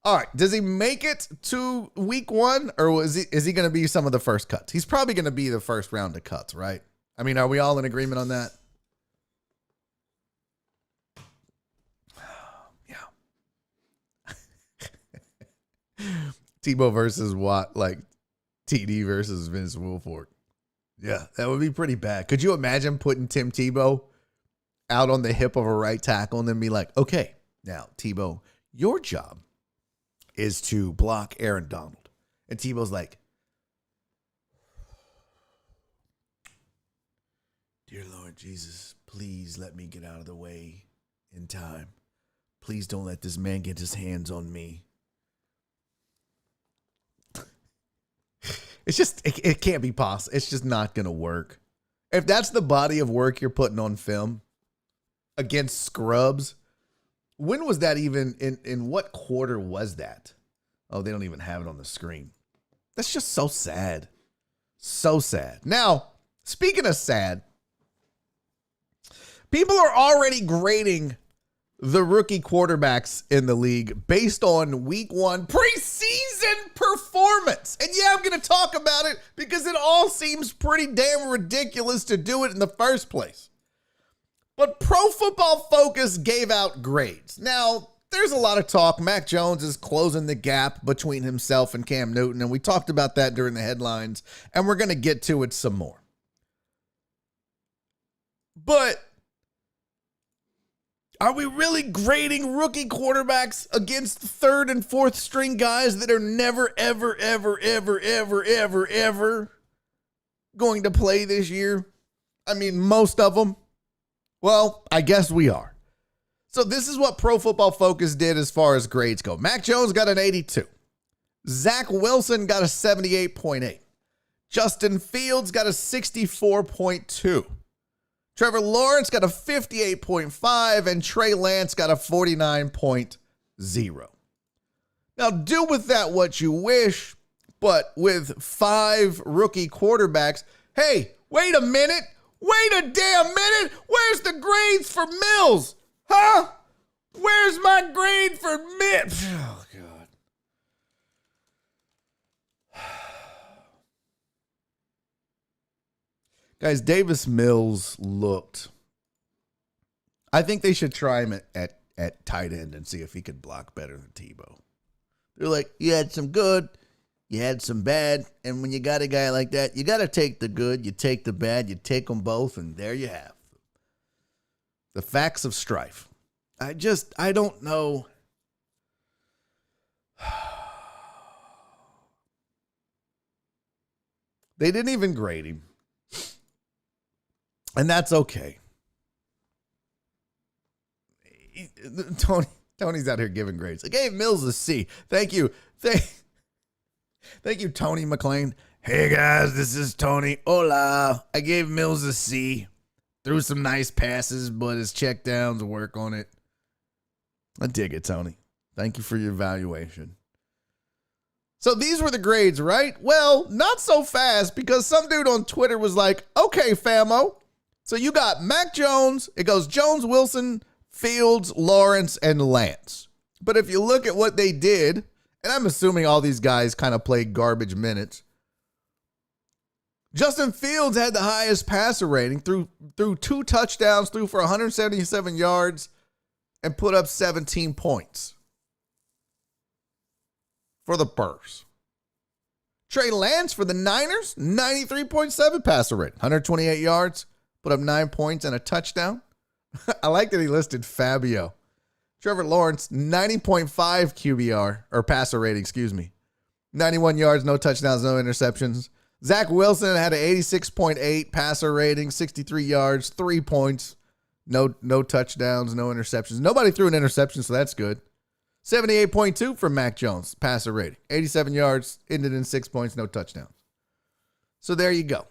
All right. Does he make it to week 1 or is he going to be some of the first cuts? He's probably going to be the first round of cuts, right? I mean, are we all in agreement on that? Tebow versus Watt, like TD versus Vince Wilfork. Yeah, that would be pretty bad. Could you imagine putting Tim Tebow out on the hip of a right tackle and then be like, okay, now, Tebow, your job is to block Aaron Donald. And Tebow's like, dear Lord Jesus, please let me get out of the way in time. Please don't let this man get his hands on me. It's just, it can't be possible. It's just not going to work. If that's the body of work you're putting on film against scrubs, when was that even, in what quarter was that? Oh, they don't even have it on the screen. That's just so sad. So sad. Now, speaking of sad, people are already grading the rookie quarterbacks in the league based on week 1 preseason performance. And yeah, I'm going to talk about it because it all seems pretty damn ridiculous to do it in the first place. But Pro Football Focus gave out grades. Now, there's a lot of talk. Mac Jones is closing the gap between himself and Cam Newton, and we talked about that during the headlines, and we're going to get to it some more. But are we really grading rookie quarterbacks against third and fourth string guys that are never, ever, ever, ever, ever, ever, ever going to play this year? I mean, most of them. Well, I guess we are. So this is what Pro Football Focus did as far as grades go. Mac Jones got an 82. Zach Wilson got a 78.8. Justin Fields got a 64.2. Trevor Lawrence got a 58.5, and Trey Lance got a 49.0. Now, do with that what you wish, but with 5 rookie quarterbacks, hey, wait a minute. Wait a damn minute. Where's the grades for Mills? Huh? Where's my grade for Mills? Oh, God. Guys, Davis Mills looked. I think they should try him at tight end and see if he could block better than Tebow. They're like, you had some good, you had some bad, and when you got a guy like that, you got to take the good, you take the bad, you take them both, and there you have the facts of strife. I don't know. They didn't even grade him. And that's okay. Tony's out here giving grades. I gave Mills a C. Thank you. Thank you, Tony McLean. Hey, guys, this is Tony. Hola. I gave Mills a C. Threw some nice passes, but his check downs work on it. I dig it, Tony. Thank you for your evaluation. So these were the grades, right? Well, not so fast, because some dude on Twitter was like, okay, famo. So you got Mac Jones. It goes Jones, Wilson, Fields, Lawrence, and Lance. But if you look at what they did, and I'm assuming all these guys kind of played garbage minutes, Justin Fields had the highest passer rating, threw 2 touchdowns, threw for 177 yards, and put up 17 points for the Bears. Trey Lance for the Niners, 93.7 passer rating, 128 yards, put up 9 points and a touchdown. I like that he listed Fabio. Trevor Lawrence, 90.5 QBR, or passer rating, 91 yards, no touchdowns, no interceptions. Zach Wilson had an 86.8 passer rating, 63 yards, 3 points, no touchdowns, no interceptions. Nobody threw an interception, so that's good. 78.2 for Mac Jones, passer rating. 87 yards, ended in 6 points, no touchdowns. So there you go.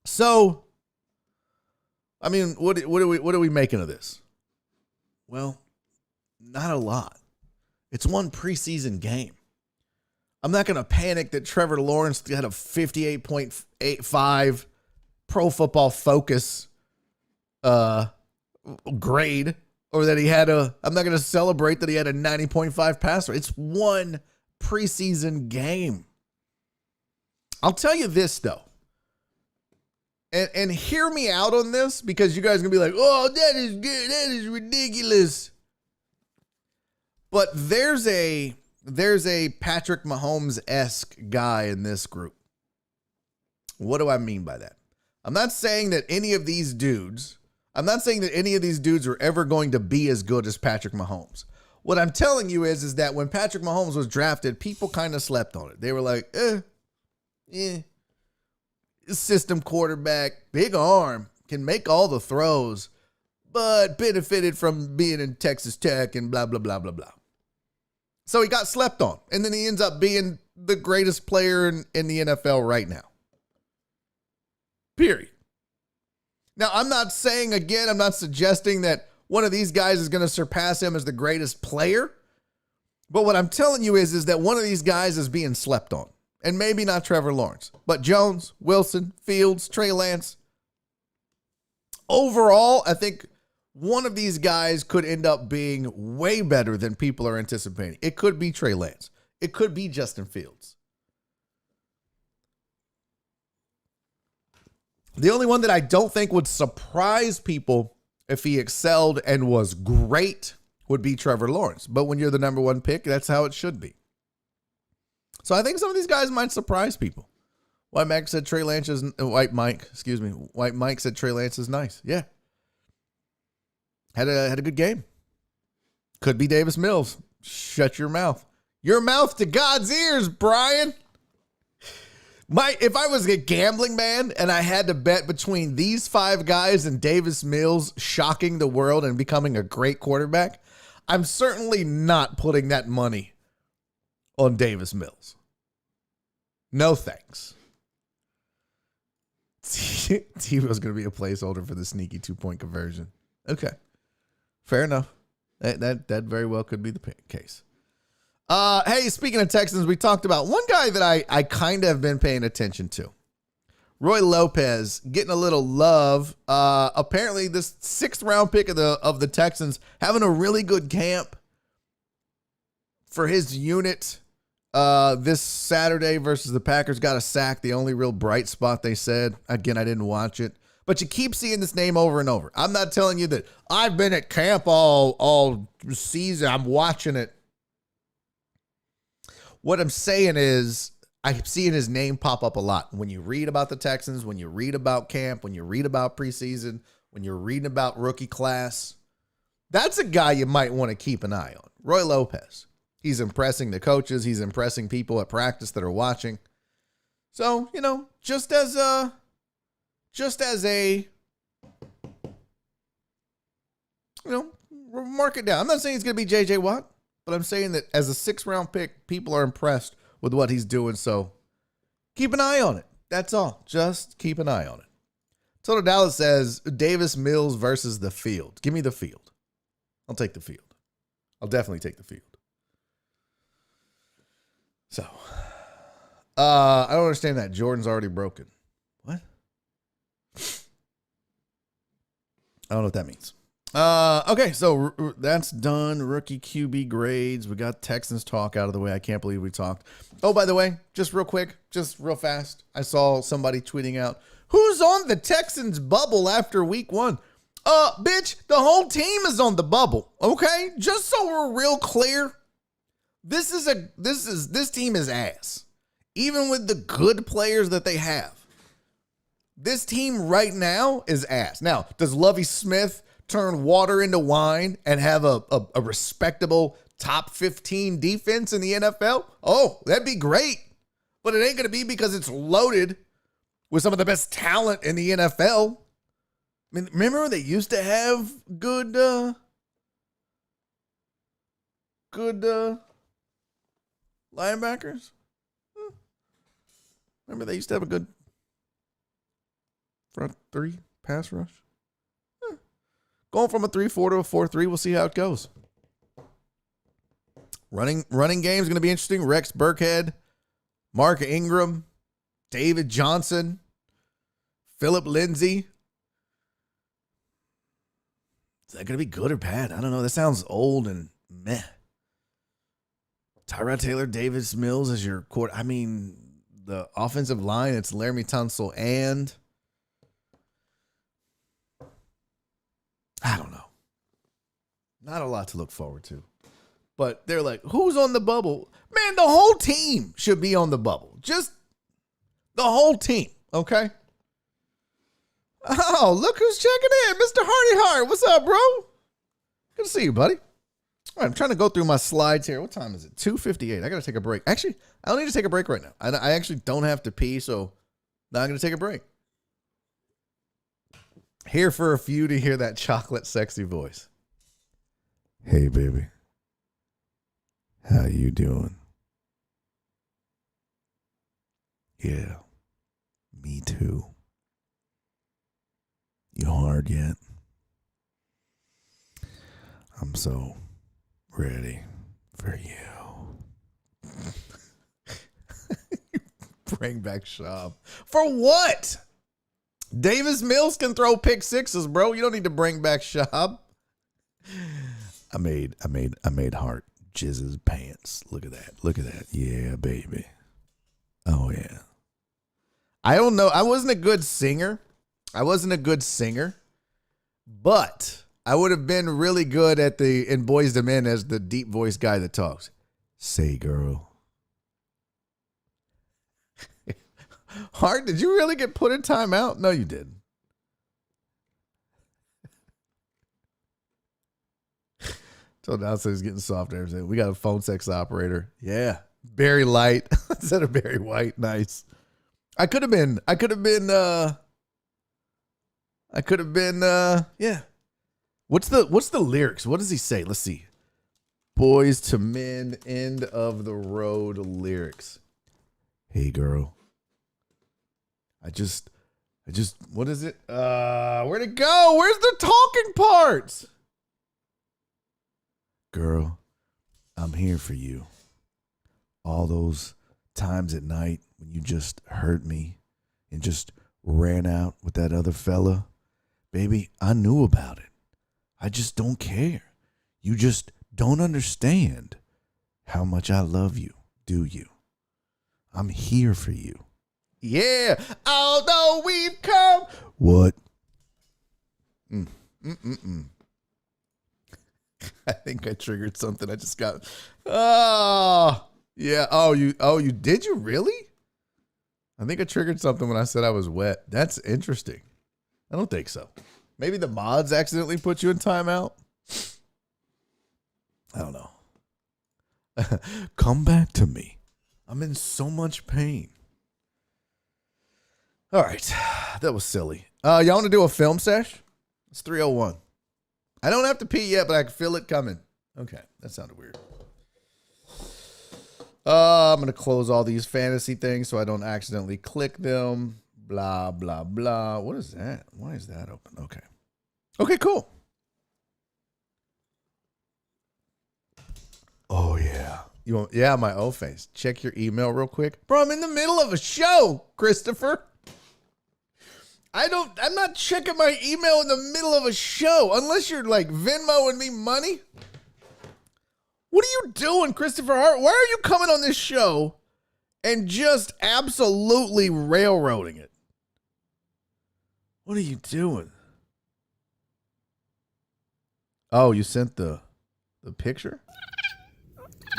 So, I mean, what are we making of this? Well, not a lot. It's one preseason game. I'm not going to panic that Trevor Lawrence had a 58.85 Pro Football Focus grade, or that he had I'm not going to celebrate that he had a 90.5 passer. It's one preseason game. I'll tell you this, though. And hear me out on this, because you guys are going to be like, oh, that is good. That is ridiculous. But there's a Patrick Mahomes-esque guy in this group. What do I mean by that? I'm not saying that any of these dudes are ever going to be as good as Patrick Mahomes. What I'm telling you is that when Patrick Mahomes was drafted, people kind of slept on it. They were like, system quarterback, big arm, can make all the throws, but benefited from being in Texas Tech and blah, blah, blah, blah, blah. So he got slept on, and then he ends up being the greatest player in the NFL right now. Period. Now, I'm not saying, again, I'm not suggesting that one of these guys is going to surpass him as the greatest player. But what I'm telling you is that one of these guys is being slept on. And maybe not Trevor Lawrence, but Jones, Wilson, Fields, Trey Lance. Overall, I think one of these guys could end up being way better than people are anticipating. It could be Trey Lance. It could be Justin Fields. The only one that I don't think would surprise people if he excelled and was great would be Trevor Lawrence. But when you're the number one pick, that's how it should be. So I think some of these guys might surprise people. White Mike said Trey Lance is White Mike said Trey Lance is nice. Yeah. Had a good game. Could be Davis Mills. Shut your mouth. Your mouth to God's ears, Brian. If I was a gambling man and I had to bet between these 5 guys and Davis Mills shocking the world and becoming a great quarterback, I'm certainly not putting that money on Davis Mills. No thanks. Tebow's going to be a placeholder for the sneaky 2-point conversion. Okay. Fair enough. That very well could be the case. Hey, speaking of Texans, we talked about one guy that I kind of have been paying attention to. Roy Lopez getting a little love. Apparently, this 6th round pick of the Texans having a really good camp for his unit. This Saturday versus the Packers, got a sack. The only real bright spot, they said. Again, I didn't watch it. But you keep seeing this name over and over. I'm not telling you that I've been at camp all season. I'm watching it. What I'm saying is I'm seeing his name pop up a lot. When you read about the Texans, when you read about camp, when you read about preseason, when you're reading about rookie class, that's a guy you might want to keep an eye on. Roy Lopez. He's impressing the coaches. He's impressing people at practice that are watching. So, just as a, mark it down. I'm not saying he's going to be J.J. Watt, but I'm saying that as a 6th round pick, people are impressed with what he's doing. So keep an eye on it. That's all. Just keep an eye on it. Total Dallas says Davis Mills versus the field. Give me the field. I'll take the field. I'll definitely take the field. So, I don't understand that. Jordan's already broken. What? I don't know what that means. Okay, so that's done. Rookie QB grades. We got Texans talk out of the way. I can't believe we talked. Oh, by the way, just real quick, just real fast. I saw somebody tweeting out, who's on the Texans bubble after week 1? Bitch, the whole team is on the bubble. Okay? Just so we're real clear. This team is ass. Even with the good players that they have. This team right now is ass. Now, does Lovie Smith turn water into wine and have a respectable top 15 defense in the NFL? Oh, that'd be great. But it ain't going to be because it's loaded with some of the best talent in the NFL. I mean, remember they used to have good linebackers? Remember they used to have a good front 3 pass rush? Going from a 3-4 to a 4-3, we'll see how it goes. Running game is going to be interesting. Rex Burkhead, Mark Ingram, David Johnson, Phillip Lindsay. Is that going to be good or bad? I don't know. That sounds old and meh. Tyrod Taylor, Davis Mills as your court. I mean, the offensive line, it's Laramie Tunsil and I don't know. Not a lot to look forward to. But they're like, who's on the bubble? Man, the whole team should be on the bubble. Just the whole team, okay? Oh, look who's checking in. Mr. Hardy Hart. What's up, bro? Good to see you, buddy. All right, I'm trying to go through my slides here. What time is it? 2:58. I got to take a break. Actually, I don't need to take a break right now. I actually don't have to pee, so now I'm going to take a break. Here for a few to hear that chocolate sexy voice. Hey, baby. How you doing? Yeah, me too. You hard yet? I'm so ready for you. Bring back Schaub. For what? Davis Mills can throw pick sixes, bro. You don't need to bring back Schaub. I made Hart jizz his pants. Look at that. Look at that. Yeah, baby. Oh yeah. I don't know. I wasn't a good singer. But I would have been really good in Boys to Men as the deep voice guy that talks. Say, girl. Hart, did you really get put in timeout? No, you didn't. Told Nelson he's getting soft and everything. We got a phone sex operator. Yeah. Barry Light instead of Barry White. Nice. I could have been, yeah. What's the lyrics? What does he say? Let's see. Boys to Men, end of the road lyrics. Hey, girl. I just, what is it? Where'd it go? Where's the talking parts? Girl, I'm here for you. All those times at night when you just hurt me and just ran out with that other fella. Baby, I knew about it. I just don't care. You just don't understand how much I love you, do you? I'm here for you. Yeah, although we've come. What? I think I triggered something. I just got. Oh, yeah. Oh, you did you really? I think I triggered something when I said I was wet. That's interesting. I don't think so. Maybe the mods accidentally put you in timeout. I don't know. Come back to me. I'm in so much pain. All right. That was silly. Y'all want to do a film sesh? It's 3:01. I don't have to pee yet, but I can feel it coming. Okay. That sounded weird. I'm going to close all these fantasy things so I don't accidentally click them. Blah, blah, blah. What is that? Why is that open? Okay. Okay, cool. Oh, yeah. You want? Yeah, my O face. Check your email real quick. Bro, I'm in the middle of a show, Christopher. I'm not checking my email in the middle of a show unless you're like Venmoing me money. What are you doing, Christopher Hart? Why are you coming on this show and just absolutely railroading it? What are you doing? Oh, you sent the picture?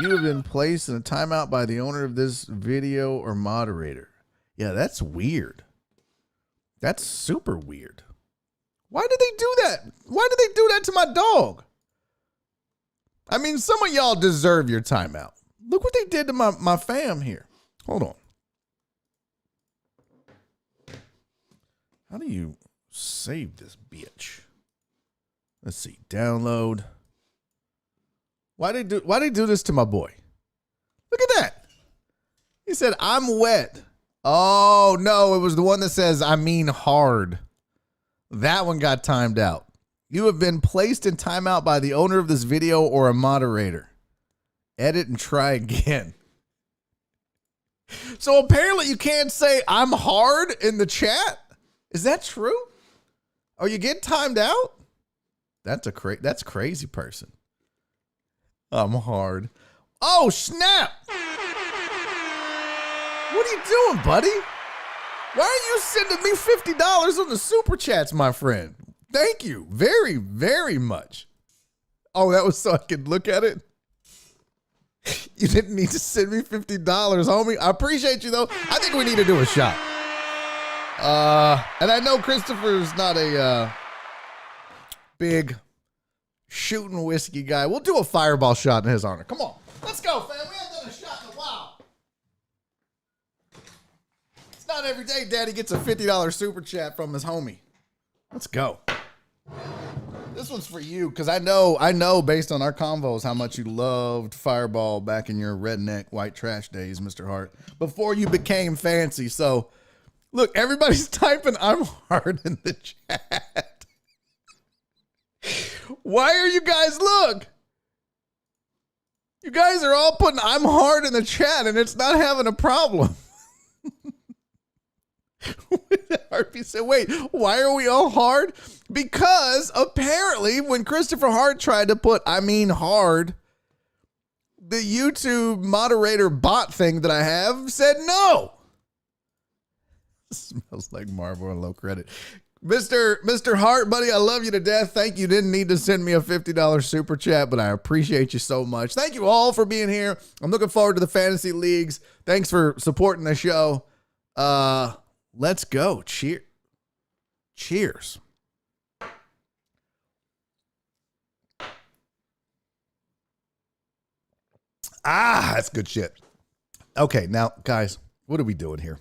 You have been placed in a timeout by the owner of this video or moderator. Yeah, that's weird. That's super weird. Why did they do that? Why did they do that to my dog? I mean, some of y'all deserve your timeout. Look what they did to my fam here. Hold on. How do you save this bitch? Let's see. Download. Why they do this to my boy? Look at that. He said, I'm wet. Oh, no, it was the one that says, I mean hard. That one got timed out. You have been placed in timeout by the owner of this video or a moderator. Edit and try again. So apparently you can't say I'm hard in the chat. Is that true? Oh, you get timed out? That's crazy person. I'm hard. Oh, snap. What are you doing, buddy? Why are you sending me $50 on the super chats, my friend? Thank you very, very much. Oh, that was so I could look at it? You didn't need to send me $50, homie. I appreciate you, though. I think we need to do a shot. And I know Christopher's not a big shooting whiskey guy. We'll do a fireball shot in his honor. Come on. Let's go, fam. We haven't done a shot in a while. It's not every day Daddy gets a $50 super chat from his homie. Let's go. This one's for you because I know based on our convos how much you loved Fireball back in your redneck white trash days, Mr. Hart, before you became fancy. So, look, everybody's typing I'm hard in the chat. Why are you guys, look? You guys are all putting I'm hard in the chat and it's not having a problem. Harvey said, wait, why are we all hard? Because apparently when Christopher Hart tried to put I mean hard, the YouTube moderator bot thing that I have said no. Smells like Marvel and low credit. Mr. Hart, buddy, I love you to death. Thank you. Didn't need to send me a $50 super chat, but I appreciate you so much. Thank you all for being here. I'm looking forward to the fantasy leagues. Thanks for supporting the show. Let's go. Cheers. That's good shit. Okay, now, guys, what are we doing here?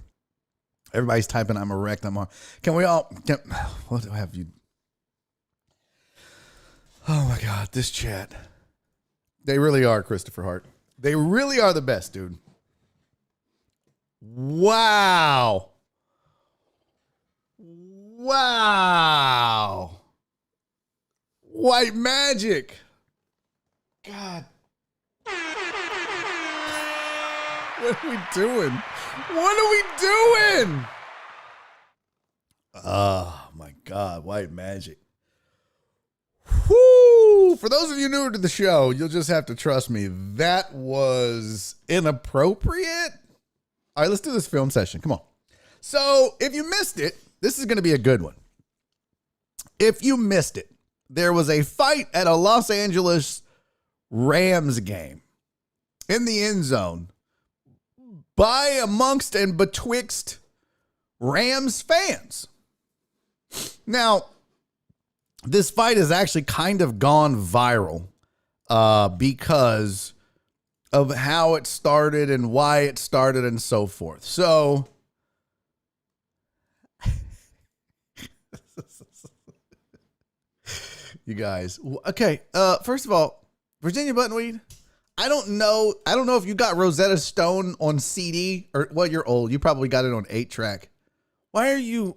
Everybody's typing, I'm erect, I'm on. What do I have you? Oh my God, this chat. They really are Christopher Hart. They really are the best, dude. Wow. White magic. God. What are we doing? Oh my God, white magic. Whoo! For those of you newer to the show, you'll just have to trust me. That was inappropriate. All right, let's do this film session. Come on. So if you missed it, this is going to be a good one. If you missed it, there was a fight at a Los Angeles Rams game in the end zone by amongst and betwixt Rams fans. Now, this fight has actually kind of gone viral because of how it started and why it started and so forth. So, you guys, okay. First of all, Virginia Buttonweed, I don't know if you got Rosetta Stone on CD or, well, you're old. You probably got it on 8-track. Why are you?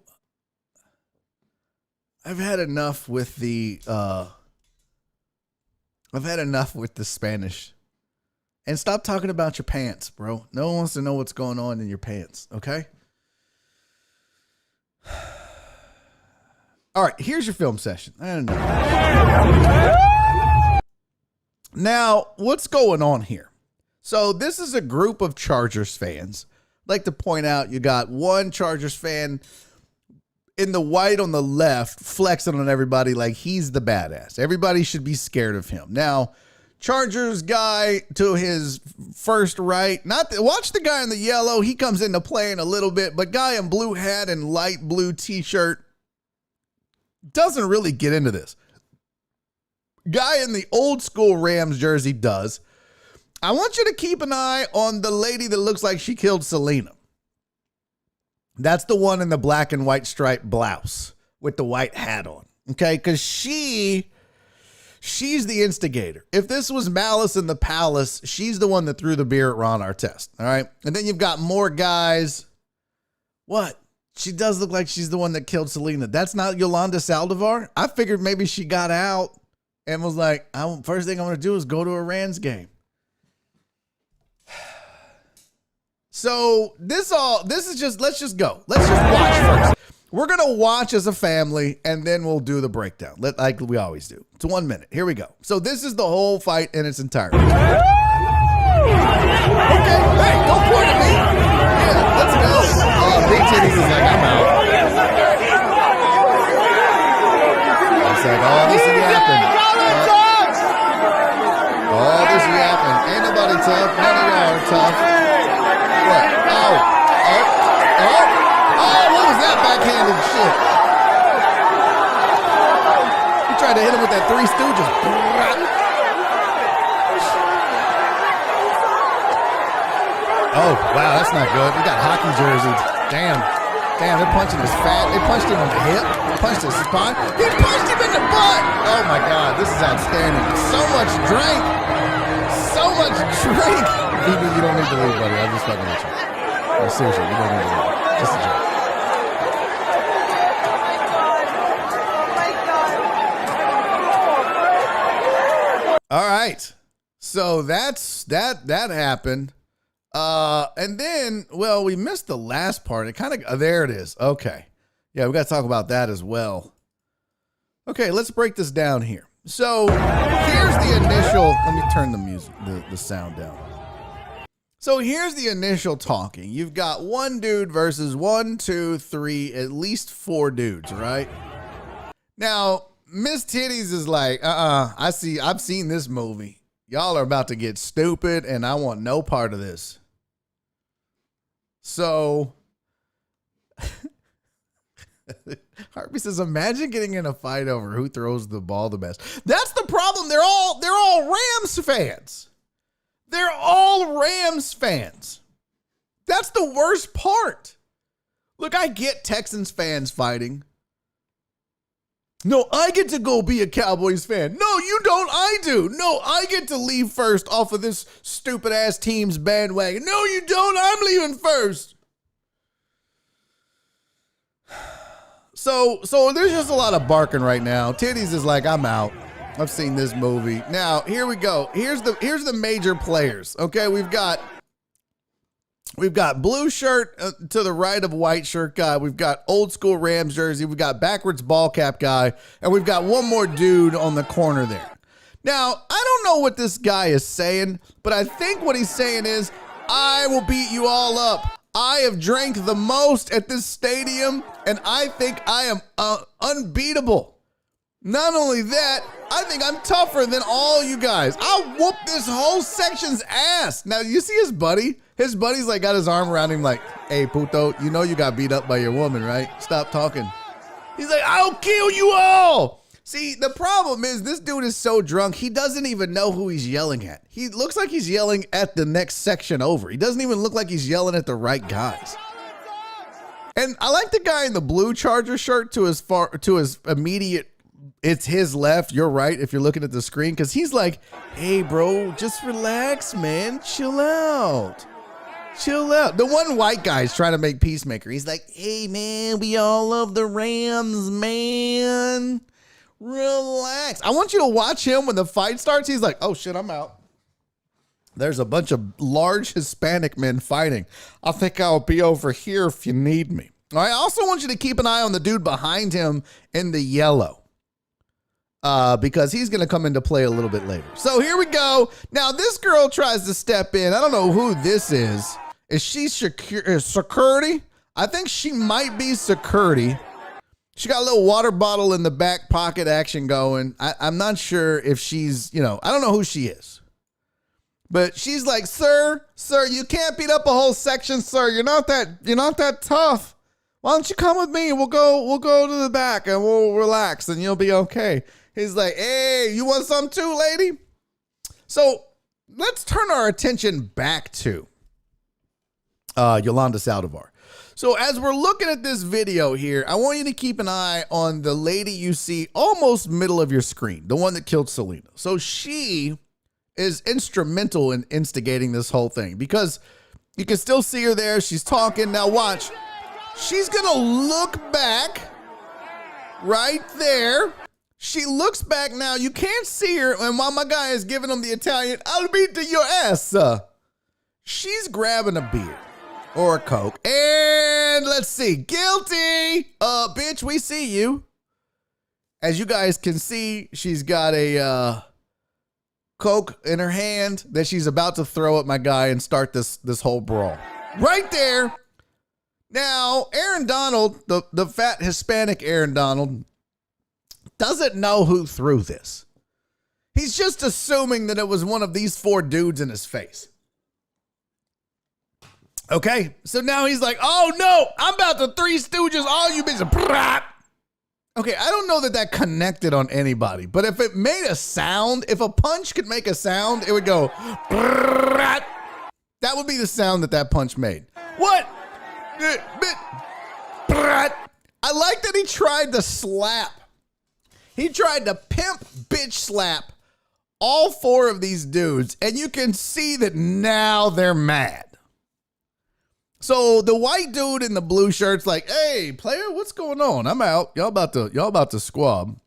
I've had enough with the Spanish. And stop talking about your pants, bro. No one wants to know what's going on in your pants, okay? All right, here's your film session. I don't know. Now, what's going on here? So this is a group of Chargers fans. I'd like to point out you got one Chargers fan in the white on the left flexing on everybody like he's the badass. Everybody should be scared of him. Now, Chargers guy to his first right, watch the guy in the yellow. He comes into play in a little bit, but guy in blue hat and light blue t-shirt doesn't really get into this. Guy in the old school Rams jersey does. I want you to keep an eye on the lady that looks like she killed Selena. That's the one in the black and white striped blouse with the white hat on. Okay, because she's the instigator. If this was Malice in the Palace, she's the one that threw the beer at Ron Artest. All right, and then you've got more guys. What? She does look like she's the one that killed Selena. That's not Yolanda Saldivar. I figured maybe she got out and was like, first thing I'm going to do is go to a Rams game. So let's just go. Let's just watch first. We're going to watch as a family and then we'll do the breakdown like we always do. It's 1 minute. Here we go. So this is the whole fight in its entirety. Okay. Hey, don't point at me. Yeah, let's go. Big Titties is like, I'm out. It's like, this is yapping. This is yapping. Ain't nobody tough. None of y'all are tough. What? Oh, what was that backhanded shit? He tried to hit him with that Three Stooges. Oh, wow, that's not good. We got hockey jerseys. Damn. Damn, they're punching his fat. They punched him in the hip. Punched his spine. He punched him in the butt. Oh my God, this is outstanding. So much drink. So much drink. You don't need to leave, buddy. I'm just fucking with you. No, seriously, you don't need to leave. Just a joke. All right. So that happened. And then, well, we missed the last part. It kind of, there it is. Okay. Yeah, we got to talk about that as well. Okay, let's break this down here. So here's the initial, let me turn the music, the sound down. So here's the initial talking. You've got one dude versus 1, 2, 3, at least 4 dudes, right? Now, Miss Titties is like, I've seen this movie. Y'all are about to get stupid, and I want no part of this. So, Harvey says, imagine getting in a fight over who throws the ball the best. That's the problem. They're all Rams fans. They're all Rams fans. That's the worst part. Look, I get Texans fans fighting. No, I get to go be a Cowboys fan. No, you don't. I do. No, I get to leave first off of this stupid ass team's bandwagon. No, you don't. I'm leaving first. So there's just a lot of barking right now. Titties is like, I'm out. I've seen this movie. Now, here we go. Here's the major players. Okay, we've got blue shirt to the right of white shirt guy. We've got old school Rams jersey. We've got backwards ball cap guy. And we've got one more dude on the corner there. Now, I don't know what this guy is saying, but I think what he's saying is, I will beat you all up. I have drank the most at this stadium, and I think I am unbeatable. Not only that, I think I'm tougher than all you guys. I'll whoop this whole section's ass. Now, you see his buddy? His buddy's like got his arm around him like, hey, puto, you know you got beat up by your woman, right? Stop talking. He's like, I'll kill you all. See, the problem is this dude is so drunk, he doesn't even know who he's yelling at. He looks like he's yelling at the next section over. He doesn't even look like he's yelling at the right guys. And I like the guy in the blue Charger shirt to his immediate, it's his left, you're right if you're looking at the screen, because he's like, hey, bro, just relax, man. Chill out. Chill out. The one white guy's trying to make peacemaker. He's like, hey, man, we all love the Rams, man. Relax. I want you to watch him when the fight starts. He's like, oh, shit, I'm out. There's a bunch of large Hispanic men fighting. I think I'll be over here if you need me. All right, I also want you to keep an eye on the dude behind him in the yellow. Because he's going to come into play a little bit later. So here we go. Now, this girl tries to step in. I don't know who this is. Is she security? I think she might be security. She got a little water bottle in the back pocket action going. I'm not sure if she's, I don't know who she is. But she's like, sir, you can't beat up a whole section, sir. You're not that tough. Why don't you come with me? We'll go to the back and we'll relax and you'll be okay. He's like, hey, you want some too, lady? So let's turn our attention back to Yolanda Saldivar. So as we're looking at this video here, I want you to keep an eye on the lady you see almost middle of your screen, the one that killed Selena. So she is instrumental in instigating this whole thing because you can still see her there. She's talking. Now watch. She's going to look back right there. She looks back now. You can't see her. And while my guy is giving him the Italian, I'll beat to your ass, she's grabbing a beer or a Coke. And let's see. Guilty. Bitch, we see you. As you guys can see, she's got a Coke in her hand that she's about to throw at my guy and start this whole brawl. Right there. Now, Aaron Donald, the fat Hispanic Aaron Donald, doesn't know who threw this. He's just assuming that it was one of these 4 dudes in his face. Okay, so now he's like, oh no, I'm about to Three Stooges all you bitches. Okay, I don't know that connected on anybody, but if it made a sound, if a punch could make a sound, it would go. That would be the sound that punch made. What? I like that he tried to slap. He tried to pimp bitch slap all four of these dudes, and you can see that now they're mad. So the white dude in the blue shirt's like, "Hey, player, what's going on? I'm out. Y'all about to squab.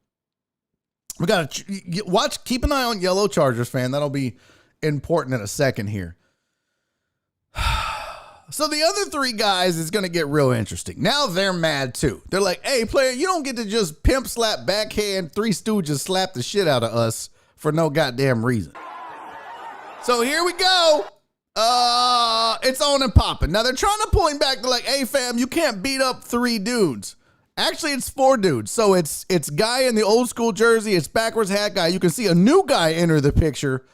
We gotta watch. Keep an eye on Yellow Chargers fan. That'll be important in a second here." So the other three guys is going to get real interesting. Now they're mad too. They're like, "Hey, player, you don't get to just pimp slap, backhand, Three Stooges slap the shit out of us for no goddamn reason." So here we go. It's on and popping. Now they're trying to pull him back. They're like, "Hey, fam, you can't beat up three dudes." Actually, it's four dudes. So it's guy in the old school jersey. It's backwards hat guy. You can see a new guy enter the picture.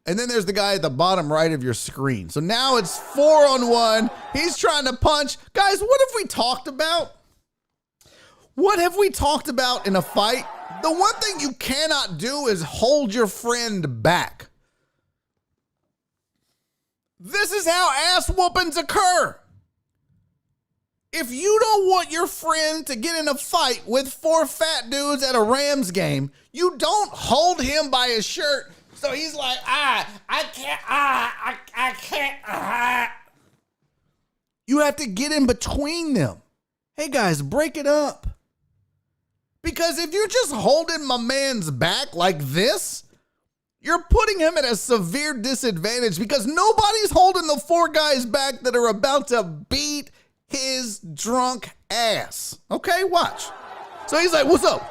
And then there's the guy at the bottom right of your screen. So now it's 4-on-1. He's trying to punch. Guys, what have we talked about? What have we talked about in a fight? The one thing you cannot do is hold your friend back. This is how ass whoopings occur. If you don't want your friend to get in a fight with four fat dudes at a Rams game, you don't hold him by his shirt. So he's like, I can't. You have to get in between them. Hey guys, break it up. Because if you're just holding my man's back like this, you're putting him at a severe disadvantage because nobody's holding the four guys back that are about to beat his drunk ass. Okay, watch. So he's like, what's up,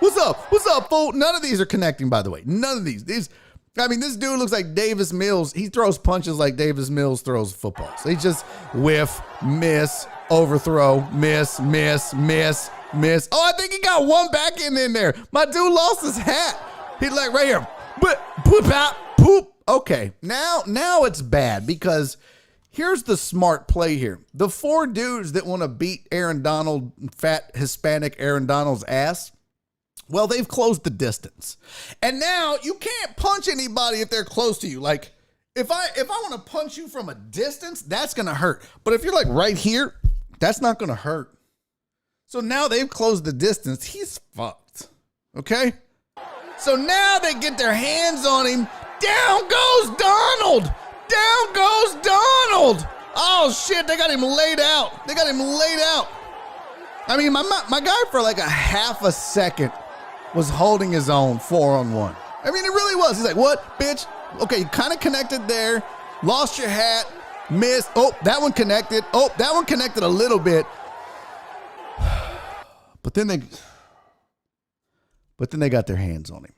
fool? None of these are connecting, by the way. None of these. This dude looks like Davis Mills. He throws punches like Davis Mills throws footballs. So he just whiff, miss, overthrow, miss. Oh, I think he got one back in there. My dude lost his hat. He's like right here. Poop. Okay, now it's bad because here's the smart play here. The four dudes that want to beat Aaron Donald, fat Hispanic Aaron Donald's ass, well, they've closed the distance. And now you can't punch anybody if they're close to you. Like, if I want to punch you from a distance, that's going to hurt. But if you're like right here, that's not going to hurt. So now they've closed the distance. He's fucked. Okay? So now they get their hands on him. Down goes Donald. Oh, shit. They got him laid out. I mean, my guy for like a half a second was holding his own 4-on-1. I mean, it really was. He's like, what, bitch? Okay, you kind of connected there. Lost your hat. Missed. Oh, that one connected. Oh, that one connected a little bit. But then they got their hands on him.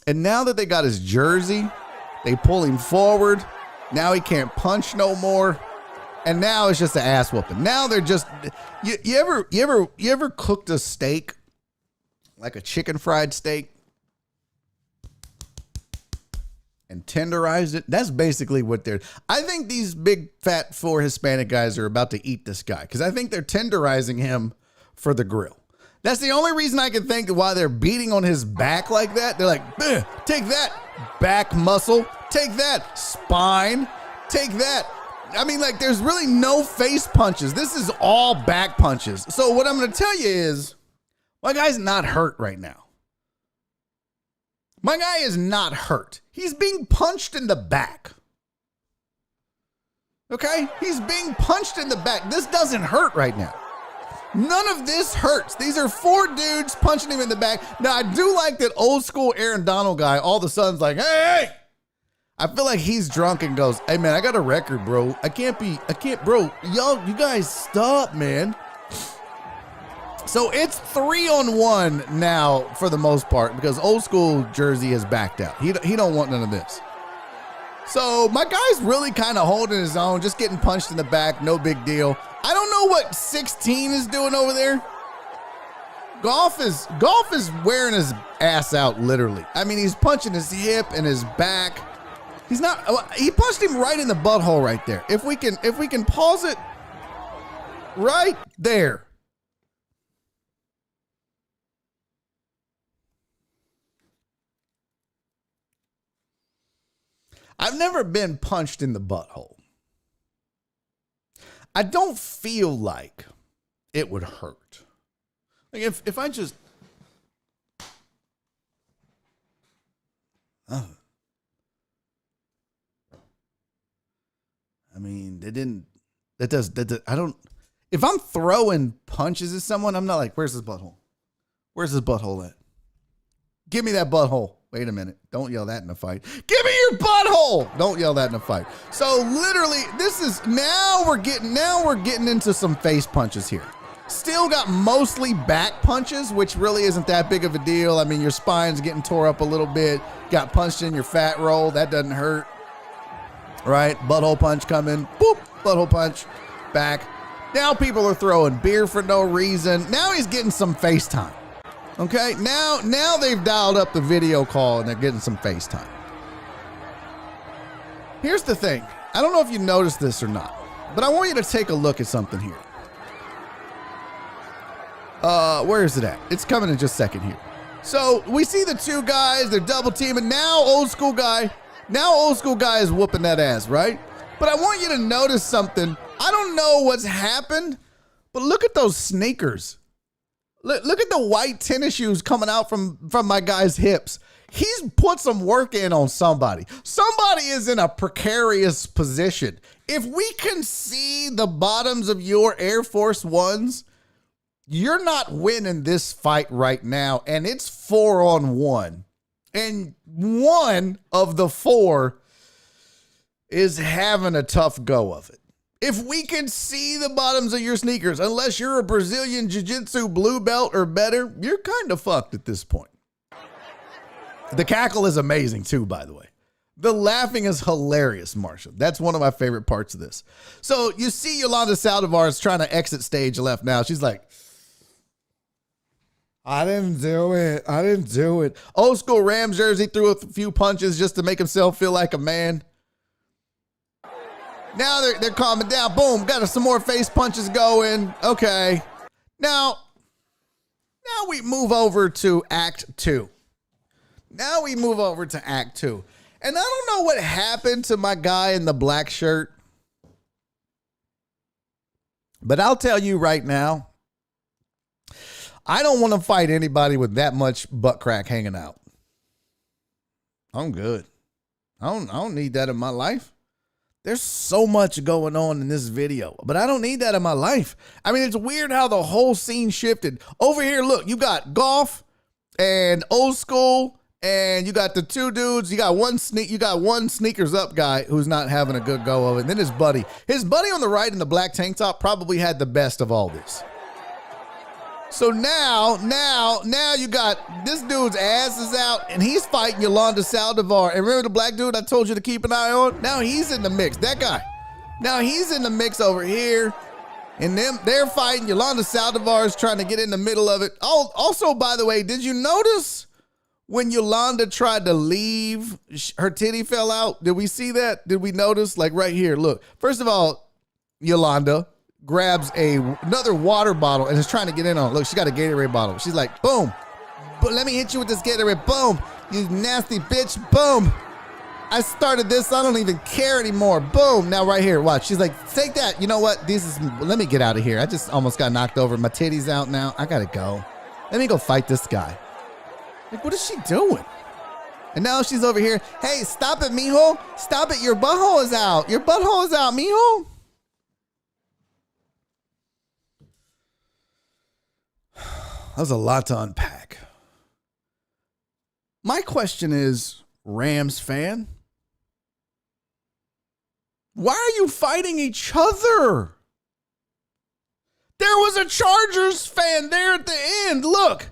And now that they got his jersey, they pull him forward. Now he can't punch no more. And now it's just an ass whooping. Now they're just, you ever cooked a steak, like a chicken fried steak, and tenderized it? That's basically what they're, I think these big fat four Hispanic guys are about to eat this guy because I think they're tenderizing him for the grill. That's the only reason I can think of why they're beating on his back like that. They're like, take that back muscle, take that spine, take that. I mean, like, there's really no face punches. This is all back punches. So what I'm going to tell you is, my guy's not hurt right now. My guy is not hurt. He's being punched in the back. Okay? He's being punched in the back. This doesn't hurt right now. None of this hurts. These are four dudes punching him in the back. Now, I do like that old school Aaron Donald guy. All of a sudden's like, hey. I feel like he's drunk and goes, hey, man, I got a record, bro. Bro, you guys stop, man. So it's 3-on-1 now for the most part because old school Jersey has backed out. He don't want none of this. So my guy's really kind of holding his own, just getting punched in the back. No big deal. I don't know what 16 is doing over there. Golf is wearing his ass out, literally. I mean, he's punching his hip and his back. He punched him right in the butthole right there. If we can pause it right there. I've never been punched in the butthole. I don't feel like it would hurt. Like if I just, oh, I mean, they didn't. I don't. If I'm throwing punches at someone, I'm not like, where's his butthole? Where's his butthole at? Give me that butthole. Wait a minute. Don't yell that in a fight. Give me your butthole. Don't yell that in a fight. So literally, this is now we're getting into some face punches here. Still got mostly back punches, which really isn't that big of a deal. I mean, your spine's getting tore up a little bit. Got punched in your fat roll. That doesn't hurt. Right? Butthole punch coming. Boop. Butthole punch. Back. Now people are throwing beer for no reason. Now he's getting some FaceTime. Okay, now they've dialed up the video call and they're getting some FaceTime. Here's the thing. I don't know if you noticed this or not, but I want you to take a look at something here. Where is it at? It's coming in just a second here. So we see the two guys, they're double teaming. Now old school guy is whooping that ass, right? But I want you to notice something. I don't know what's happened, but look at those sneakers. Look at the white tennis shoes coming out from my guy's hips. He's put some work in on somebody. Somebody is in a precarious position. If we can see the bottoms of your Air Force Ones, you're not winning this fight right now, and it's 4-on-1. And one of the four is having a tough go of it. If we can see the bottoms of your sneakers, unless you're a Brazilian Jiu-Jitsu blue belt or better, you're kind of fucked at this point. The cackle is amazing too, by the way. The laughing is hilarious, Marshall. That's one of my favorite parts of this. So you see Yolanda Saldivar is trying to exit stage left now. She's like, I didn't do it. Old school Rams jersey, threw a few punches just to make himself feel like a man. Now they're calming down. Boom, got some more face punches going. Okay. Now we move over to Act 2. And I don't know what happened to my guy in the black shirt. But I'll tell you right now, I don't want to fight anybody with that much butt crack hanging out. I'm good. I don't need that in my life. There's so much going on in this video, but I don't need that in my life. I mean, it's weird how the whole scene shifted. Over here, look, you got Golf and Old School, and you got the two dudes. You got one sneakers up guy who's not having a good go of it. And then his buddy on the right in the black tank top probably had the best of all this. So now you got this dude's ass is out and he's fighting Yolanda Saldivar. And remember the black dude I told you to keep an eye on? Now he's in the mix. That guy. Now he's in the mix over here. And they're fighting. Yolanda Saldivar is trying to get in the middle of it. Oh, also, by the way, did you notice when Yolanda tried to leave, her titty fell out? Did we see that? Did we notice? Like right here, look. First of all, Yolanda grabs another water bottle and is trying to get in on it. Look, she got a Gatorade bottle. She's like, boom. But let me hit you with this Gatorade. Boom. You nasty bitch. Boom. I started this. I don't even care anymore. Boom. Now right here. Watch. She's like, take that. You know what? Let me get out of here. I just almost got knocked over. My titty's out now. I got to go. Let me go fight this guy. Like, what is she doing? And now she's over here. Hey, stop it, mijo. Stop it. Your butthole is out. Your butthole is out, mijo. That was a lot to unpack. My question is, Rams fan, why are you fighting each other? There was a Chargers fan there at the end. Look,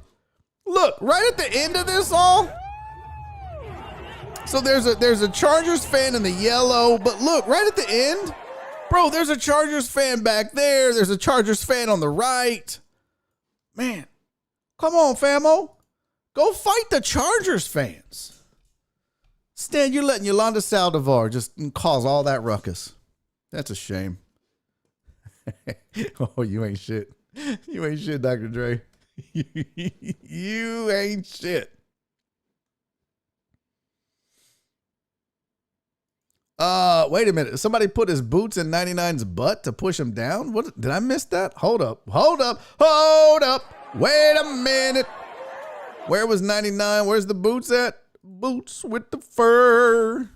right at the end of this all. So there's a Chargers fan in the yellow, but look, right at the end, bro, there's a Chargers fan back there. There's a Chargers fan on the right. Man. Come on, famo. Go fight the Chargers fans. Stan, you're letting Yolanda Saldivar just cause all that ruckus. That's a shame. Oh, you ain't shit. You ain't shit, Dr. Dre. You ain't shit. Wait a minute. Somebody put his boots in 99's butt to push him down? What? Did I miss that? Hold up. Wait a minute. Where was 99? Where's the boots at? Boots with the fur.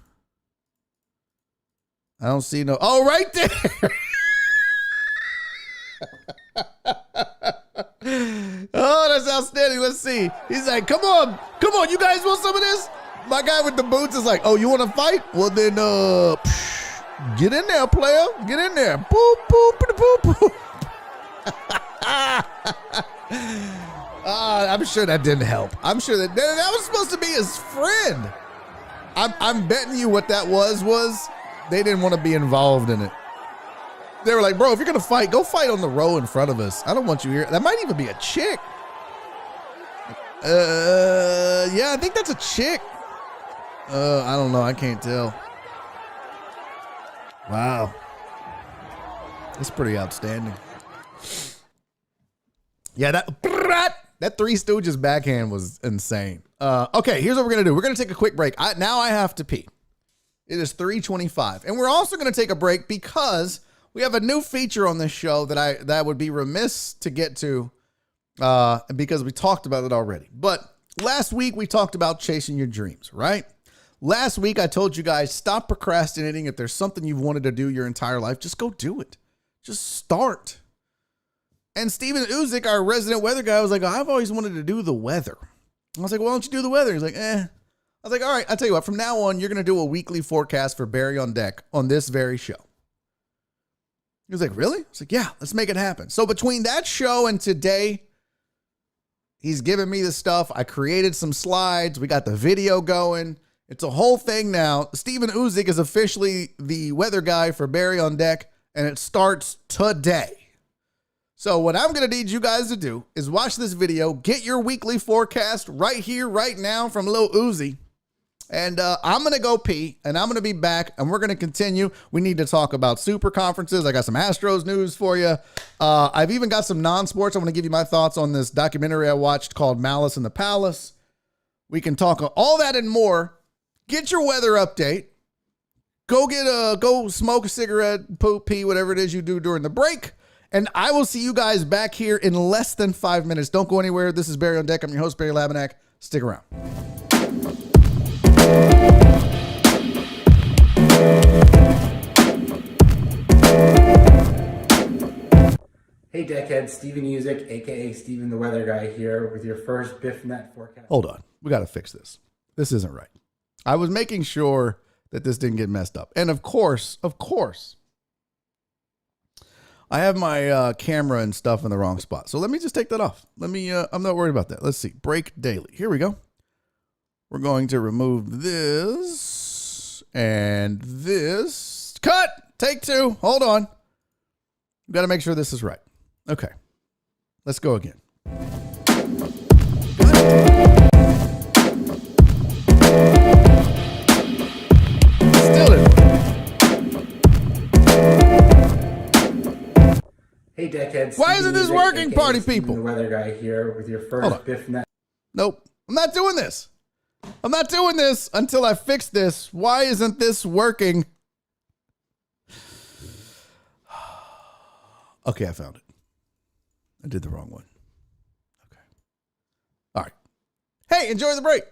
I don't see no. Oh, right there. Oh, that's outstanding. Let's see. He's like, come on. Come on. You guys want some of this? My guy with the boots is like, oh, you want to fight? Well, then, get in there, player. Get in there. Boop, boop, boop, boop. I'm sure that didn't help. I'm sure that was supposed to be his friend. I'm betting you what that was they didn't want to be involved in it. They were like, bro, if you're going to fight, go fight on the row in front of us. I don't want you here. That might even be a chick. Yeah, I think that's a chick. I don't know. I can't tell. Wow. That's pretty outstanding. Yeah, that Three Stooges backhand was insane. Okay, here's what we're going to do. We're going to take a quick break. Now I have to pee. It is 3:25. And we're also going to take a break because we have a new feature on this show that I would be remiss to get to because we talked about it already. But last week we talked about chasing your dreams, right? Last week I told you guys, stop procrastinating. If there's something you've wanted to do your entire life, just go do it. Just start. And Steven Uzik, our resident weather guy, was like, I've always wanted to do the weather. I was like, why don't you do the weather? He's like, I was like, all right, I'll tell you what, from now on, you're going to do a weekly forecast for Barry on Deck on this very show. He was like, really? I was like, yeah, let's make it happen. So between that show and today, he's given me the stuff. I created some slides. We got the video going. It's a whole thing now. Steven Uzik is officially the weather guy for Barry on Deck, and it starts today. So what I'm going to need you guys to do is watch this video, get your weekly forecast right here, right now from Lil Uzi. And I'm going to go pee, and I'm going to be back, and we're going to continue. We need to talk about super conferences. I got some Astros news for you. I've even got some non-sports. I want to give you my thoughts on this documentary I watched called Malace in the Palace. We can talk all that and more. Get your weather update. Go smoke a cigarette, poop, pee, whatever it is you do during the break. And I will see you guys back here in less than 5 minutes. Don't go anywhere. This is Barry on Deck. I'm your host, Barry Laminack. Stick around. Hey Deckheads, Steven Uzik, aka Steven the Weather Guy here with your first BiffNet forecast. Hold on. We got to fix this. This isn't right. I was making sure that this didn't get messed up. And of course, I have my camera and stuff in the wrong spot. So let me just take that off. I'm not worried about that. Let's see. Break daily. Here we go. We're going to remove this and this. Cut. Take two. Hold on. We've got to make sure this is right. Okay. Let's go again. Still didn't work. Hey Deckheads. Why isn't this working, party Steven people? The Weather Guy here with your first BiffNet. Nope. I'm not doing this. I'm not doing this until I fix this. Why isn't this working? Okay, I found it. I did the wrong one. Okay. All right. Hey, enjoy the break.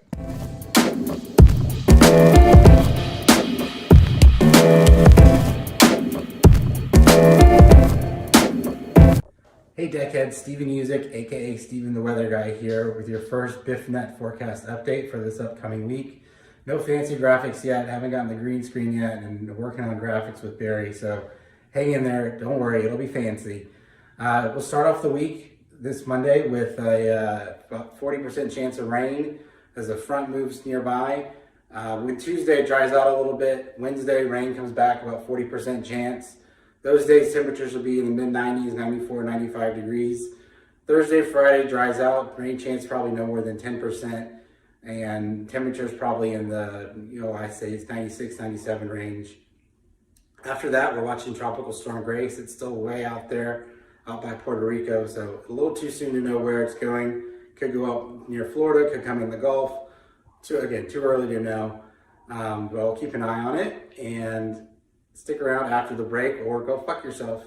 Hey Deckheads, Steven Uzik, aka Steven the Weather Guy here with your first BiffNet forecast update for this upcoming week. No fancy graphics yet, haven't gotten the green screen yet, and working on graphics with Barry, so hang in there, don't worry, it'll be fancy. We'll start off the week this Monday with about 40% chance of rain as the front moves nearby. When Tuesday it dries out a little bit, Wednesday rain comes back, about 40% chance. Those days temperatures will be in the mid-90s, 94, 95 degrees. Thursday, Friday dries out, rain chance probably no more than 10%, and temperatures probably in the, I say it's 96, 97 range. After that, we're watching Tropical Storm Grace. It's still way out there, out by Puerto Rico, so a little too soon to know where it's going. Could go up near Florida, could come in the Gulf. Too early to know, but we'll keep an eye on it, and stick around after the break or go fuck yourself.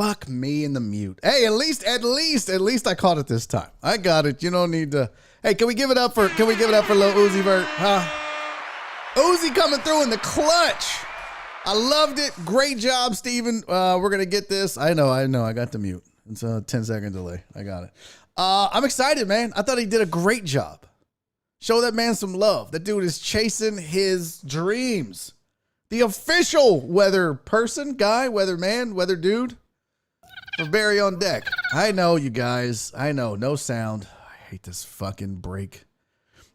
Fuck me in the mute. Hey, at least I caught it this time. I got it. You don't need to. Hey, can we give it up for little Uzi Vert? Huh? Uzi coming through in the clutch. I loved it. Great job, Steven. We're going to get this. I know. I got the mute. It's a 10-second delay. I got it. I'm excited, man. I thought he did a great job. Show that man some love. That dude is chasing his dreams. The official weather person, guy, weather man, weather dude for Barry on Deck. I know, you guys. I know. No sound. I hate this fucking break.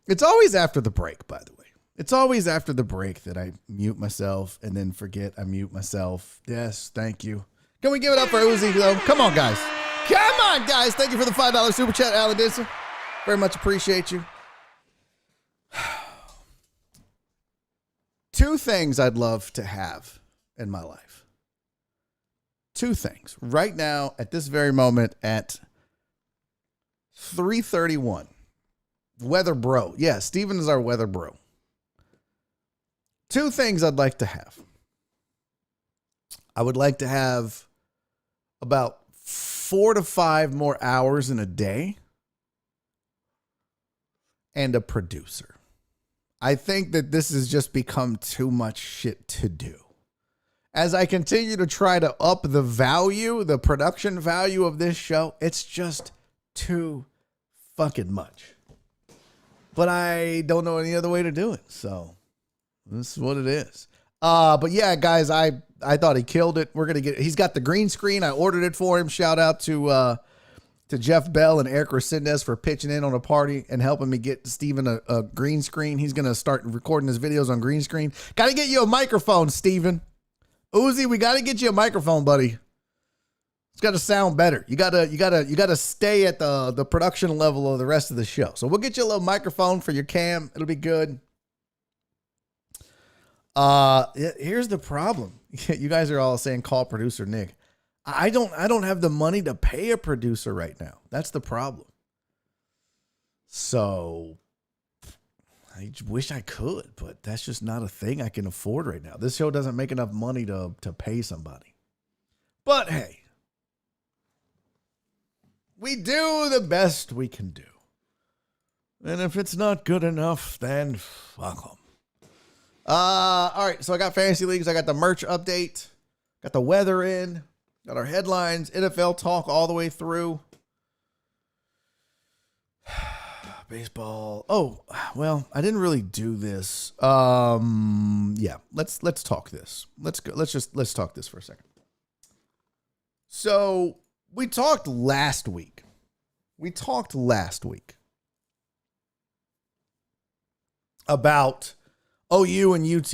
It's always after the break, by the way. It's always after the break that I mute myself and then forget I mute myself. Yes, thank you. Can we give it up for Uzi, though? Come on, guys. Come on, guys. Thank you for the $5 super chat, Alan Dixon. Very much appreciate you. Two things I'd love to have in my life. Two things. Right now, at this very moment, at 3:31. Weather bro. Yeah, Steven is our weather bro. Two things I'd like to have. I would like to have about 4 to 5 more hours in a day and a producer. I think that this has just become too much shit to do. As I continue to try to up the value, the production value of this show, it's just too fucking much. But I don't know any other way to do it. So this is what it is. But yeah, guys, I thought he killed it. He's got the green screen. I ordered it for him. Shout out to Jeff Bell and Eric Resendez for pitching in on a party and helping me get Steven a green screen. He's going to start recording his videos on green screen. Got to get you a microphone, Steven. Uzi, we got to get you a microphone, buddy. It's got to sound better. You got to stay at the production level of the rest of the show. So we'll get you a little microphone for your cam. It'll be good. Here's the problem. You guys are all saying call producer Nick. I don't have the money to pay a producer right now. That's the problem. So I wish I could, but that's just not a thing I can afford right now. This show doesn't make enough money to pay somebody. But hey, we do the best we can do. And if it's not good enough, then fuck them. All right, so I got fantasy leagues. I got the merch update. Got the weather in. Got our headlines. NFL talk all the way through. Baseball. Oh, well, I didn't really do this. Yeah, let's talk this. Let's talk this for a second. So we talked last week. About OU and UT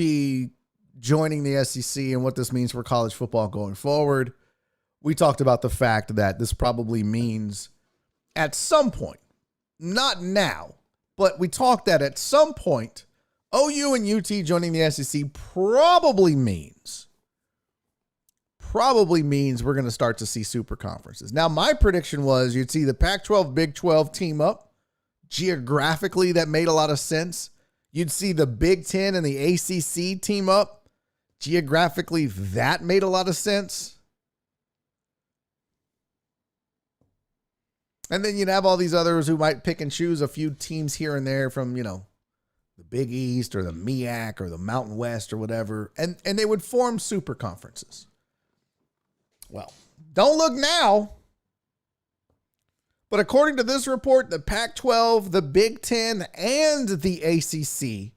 joining the SEC and what this means for college football going forward. We talked about the fact that this probably means at some point, not now, but we talked that at some point, OU and UT joining the SEC probably means we're going to start to see super conferences. Now, my prediction was you'd see the Pac-12, Big 12 team up. Geographically, that made a lot of sense. You'd see the Big 10 and the ACC team up. Geographically, that made a lot of sense. And then you'd have all these others who might pick and choose a few teams here and there from, the Big East or the MEAC or the Mountain West or whatever. And they would form super conferences. Well, don't look now. But according to this report, the Pac-12, the Big 10, and the ACC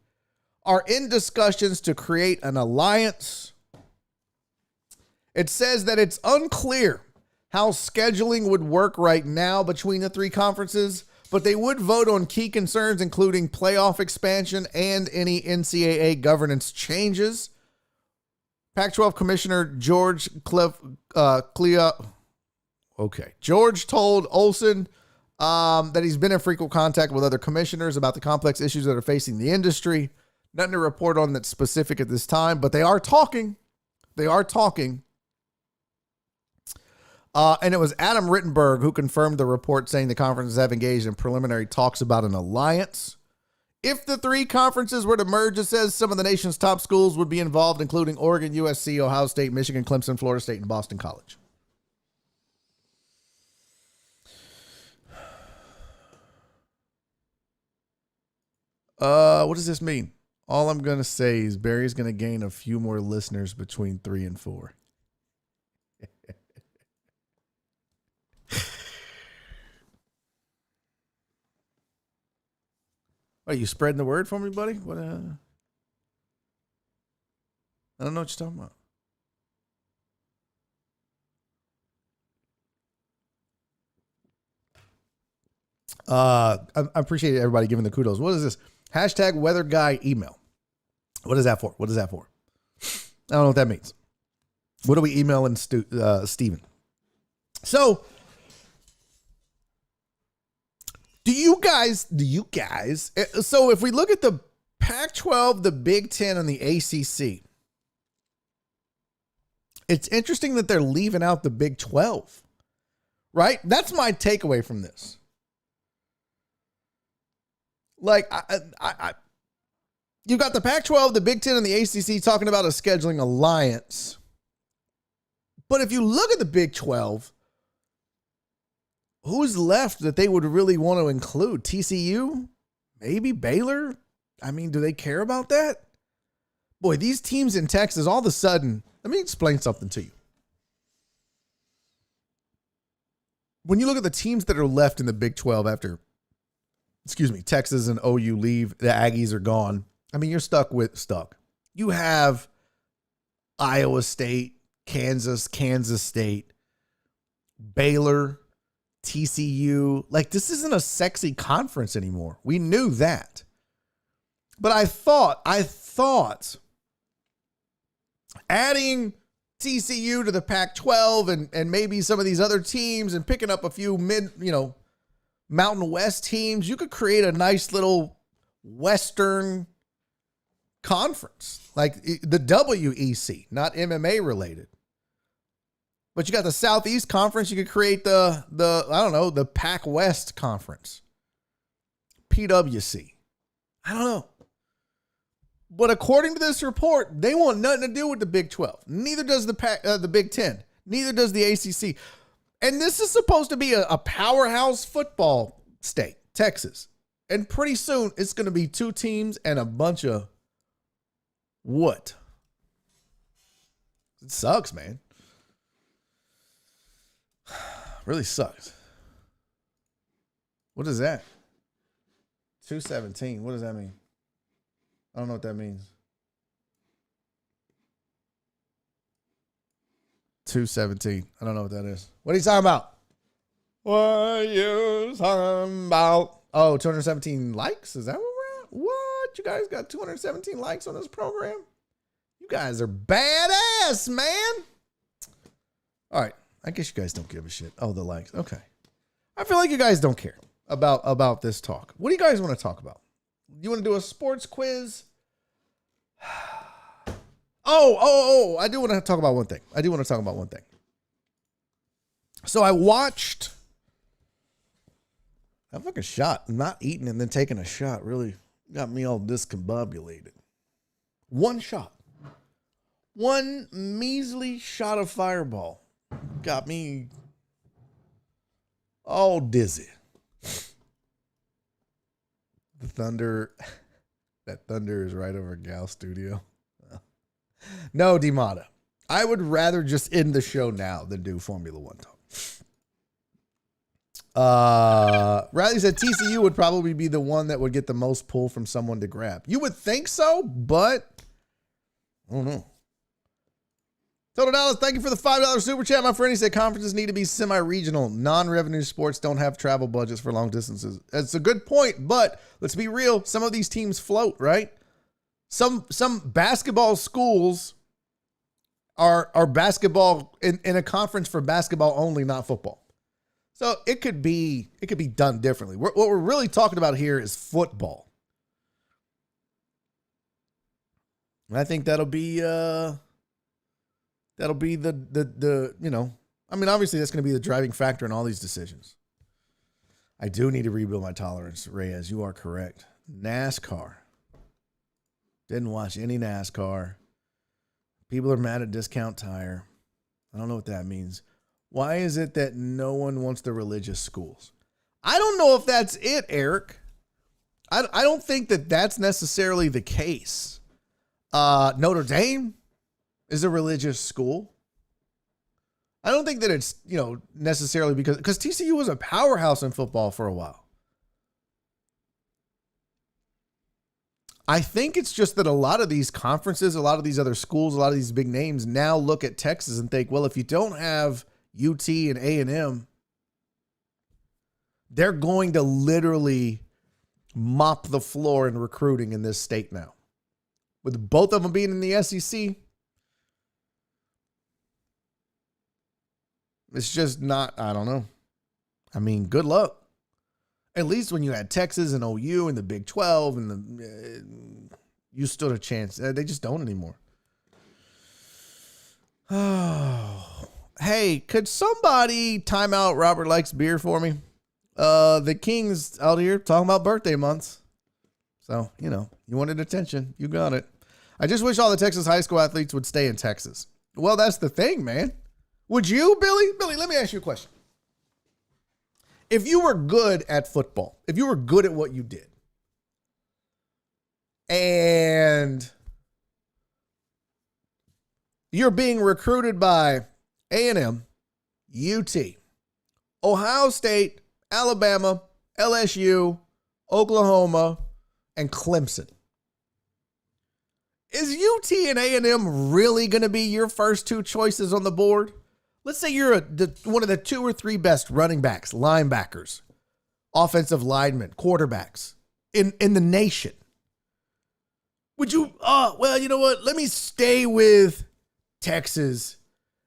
are in discussions to create an alliance. It says that it's unclear how scheduling would work right now between the three conferences, but they would vote on key concerns, including playoff expansion and any NCAA governance changes. Pac-12 Commissioner George George told Olsen that he's been in frequent contact with other commissioners about the complex issues that are facing the industry. Nothing to report on that's specific at this time, but they are talking. And it was Adam Rittenberg who confirmed the report, saying the conferences have engaged in preliminary talks about an alliance. If the three conferences were to merge, it says some of the nation's top schools would be involved, including Oregon, USC, Ohio State, Michigan, Clemson, Florida State, and Boston College. What does this mean? All I'm going to say is Barry's going to gain a few more listeners between 3 and 4. Are you spreading the word for me, buddy? What? I don't know what you're talking about. I appreciate everybody giving the kudos. What is this? Hashtag weather guy email. What is that for? What is that for? I don't know what that means. What are we emailing Steven? So, do you guys, so if we look at the Pac-12, the Big Ten, and the ACC, it's interesting that they're leaving out the Big 12, right? That's my takeaway from this. Like, you got the Pac-12, the Big Ten, and the ACC talking about a scheduling alliance. But if you look at the Big 12, who's left that they would really want to include? TCU? Maybe Baylor? I mean, do they care about that? Boy, these teams in Texas, all of a sudden, let me explain something to you. When you look at the teams that are left in the Big 12 after, Texas and OU leave, the Aggies are gone. I mean, you're stuck. You have Iowa State, Kansas State, Baylor, TCU. Like, this isn't a sexy conference anymore. We knew that. But I thought adding TCU to the Pac-12 and maybe some of these other teams and picking up a few Mountain West teams, you could create a nice little Western conference, like the WEC, not MMA related. But you got the Southeast Conference. You could create the Pac West Conference, PWC. I don't know. But according to this report, they want nothing to do with the Big 12. Neither does the Big 10. Neither does the ACC. And this is supposed to be a powerhouse football state, Texas. And pretty soon, it's going to be 2 teams and a bunch of what? It sucks, man. Really sucks. What is that? 217. What does that mean? I don't know what that means. 217. I don't know what that is. What are you talking about? What are you talking about? Oh, 217 likes? Is that what we're at? What? You guys got 217 likes on this program? You guys are badass, man. All right. I guess you guys don't give a shit. Oh, the likes. Okay. I feel like you guys don't care about this talk. What do you guys want to talk about? You want to do a sports quiz? Oh, I do want to talk about one thing. So I watched. I took a shot. Not eating and then taking a shot really got me all discombobulated. One shot. One measly shot of Fireball got me all dizzy. The thunder, that thunder is right over Gal Studio. No, Dimata. I would rather just end the show now than do Formula One talk. Riley said TCU would probably be the one that would get the most pull from someone to grab. You would think so, but I don't know. Total Dallas, thank you for the $5 super chat, my friend. He said conferences need to be semi-regional. Non-revenue sports don't have travel budgets for long distances. That's a good point, but let's be real. Some of these teams float, right? Some basketball schools are basketball in a conference for basketball only, not football. So it could be done differently. What we're really talking about here is football. And I think that'll be the I mean, obviously that's going to be the driving factor in all these decisions. I do need to rebuild my tolerance, Reyes. You are correct. NASCAR. Didn't watch any NASCAR. People are mad at Discount Tire. I don't know what that means. Why is it that no one wants the religious schools? I don't know if that's it, Eric. I don't think that that's necessarily the case. Notre Dame is a religious school. I don't think that it's, necessarily because TCU was a powerhouse in football for a while. I think it's just that a lot of these conferences, a lot of these other schools, a lot of these big names now look at Texas and think, well, if you don't have UT and A&M, they're going to literally mop the floor in recruiting in this state now. With both of them being in the SEC, it's just not, I don't know. I mean, good luck. At least when you had Texas and OU and the Big 12 and you stood a chance. They just don't anymore. Oh, hey, could somebody time out Robert Likes Beer for me? The Kings out here talking about birthday months. So, you wanted attention. You got it. I just wish all the Texas high school athletes would stay in Texas. Well, that's the thing, man. Would you, Billy? Billy, let me ask you a question. If you were good at football, if you were good at what you did, and you're being recruited by A&M, UT, Ohio State, Alabama, LSU, Oklahoma, and Clemson, is UT and A&M really going to be your first two choices on the board? Let's say you're one of the two or three best running backs, linebackers, offensive linemen, quarterbacks in the nation. Would you, well, you know what? Let me stay with Texas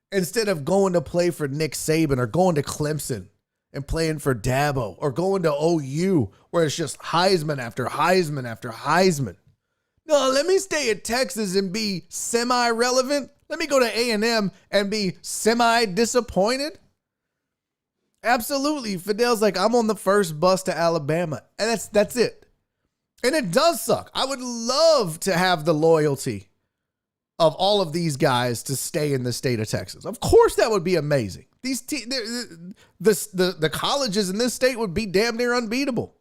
instead of going to play for Nick Saban or going to Clemson and playing for Dabo or going to OU where it's just Heisman after Heisman after Heisman. No, let me stay at Texas and be semi-relevant. Let me go to A&M and be semi-disappointed. Absolutely. Fidel's like, I'm on the first bus to Alabama. And that's it. And it does suck. I would love to have the loyalty of all of these guys to stay in the state of Texas. Of course, that would be amazing. The colleges in this state would be damn near unbeatable.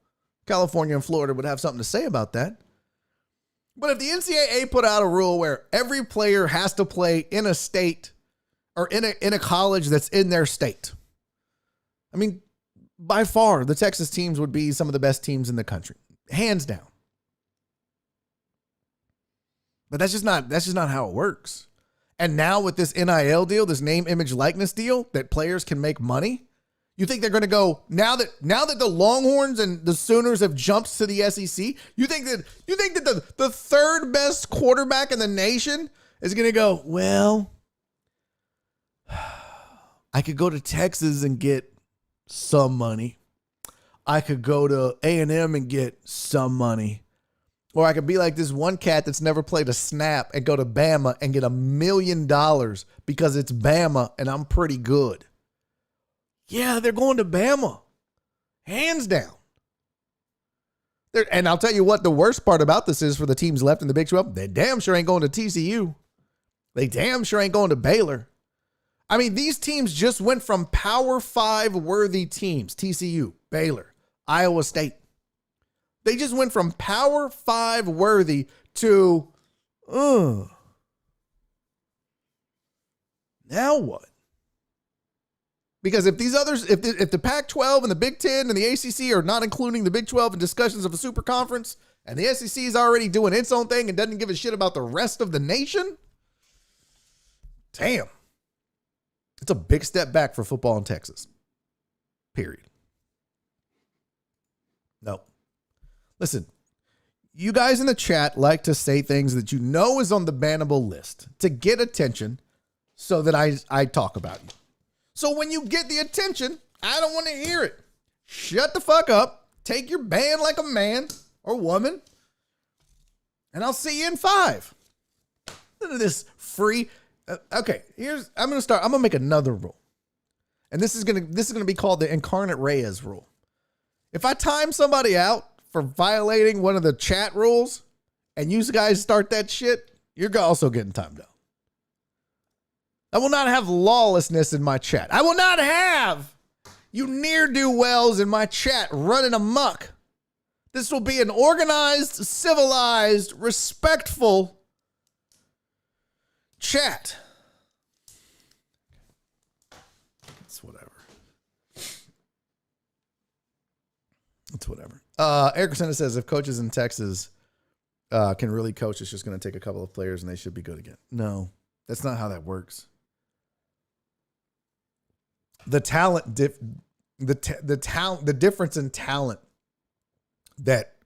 California and Florida would have something to say about that. But if the NCAA put out a rule where every player has to play in a state or in a college that's in their state, I mean, by far, the Texas teams would be some of the best teams in the country, hands down. But that's just not how it works. And now with this NIL deal, this name, image, likeness deal, that players can make money, you think they're going to go now that the Longhorns and the Sooners have jumped to the SEC? You think that the third best quarterback in the nation is going to go, well, I could go to Texas and get some money. I could go to A&M and get some money. Or I could be like this one cat that's never played a snap and go to Bama and get $1 million because it's Bama and I'm pretty good. Yeah, they're going to Bama. Hands down. And I'll tell you what the worst part about this is for the teams left in the Big 12. They damn sure ain't going to TCU. They damn sure ain't going to Baylor. I mean, these teams just went from Power 5 worthy teams, TCU, Baylor, Iowa State. They just went from Power 5 worthy to, now what? Because if these others, if the Pac-12 and the Big 10 and the ACC are not including the Big 12 in discussions of a super conference, and the SEC is already doing its own thing and doesn't give a shit about the rest of the nation, damn. It's a big step back for football in Texas. Period. No. Listen, you guys in the chat like to say things that you know is on the bannable list to get attention so that I talk about you. So when you get the attention, I don't want to hear it. Shut the fuck up. Take your ban like a man or woman. And I'll see you in 5. Look at this free. Okay, I'm going to make another rule. And this is going to be called the Incarnate Reyes rule. If I time somebody out for violating one of the chat rules and you guys start that shit, you're also getting timed out. I will not have lawlessness in my chat. I will not have you ne'er-do-wells in my chat running amok. This will be an organized, civilized, respectful chat. It's whatever. It's whatever. Eric Crescenta says if coaches in Texas can really coach, it's just going to take a couple of players and they should be good again. No, that's not how that works. The difference in talent that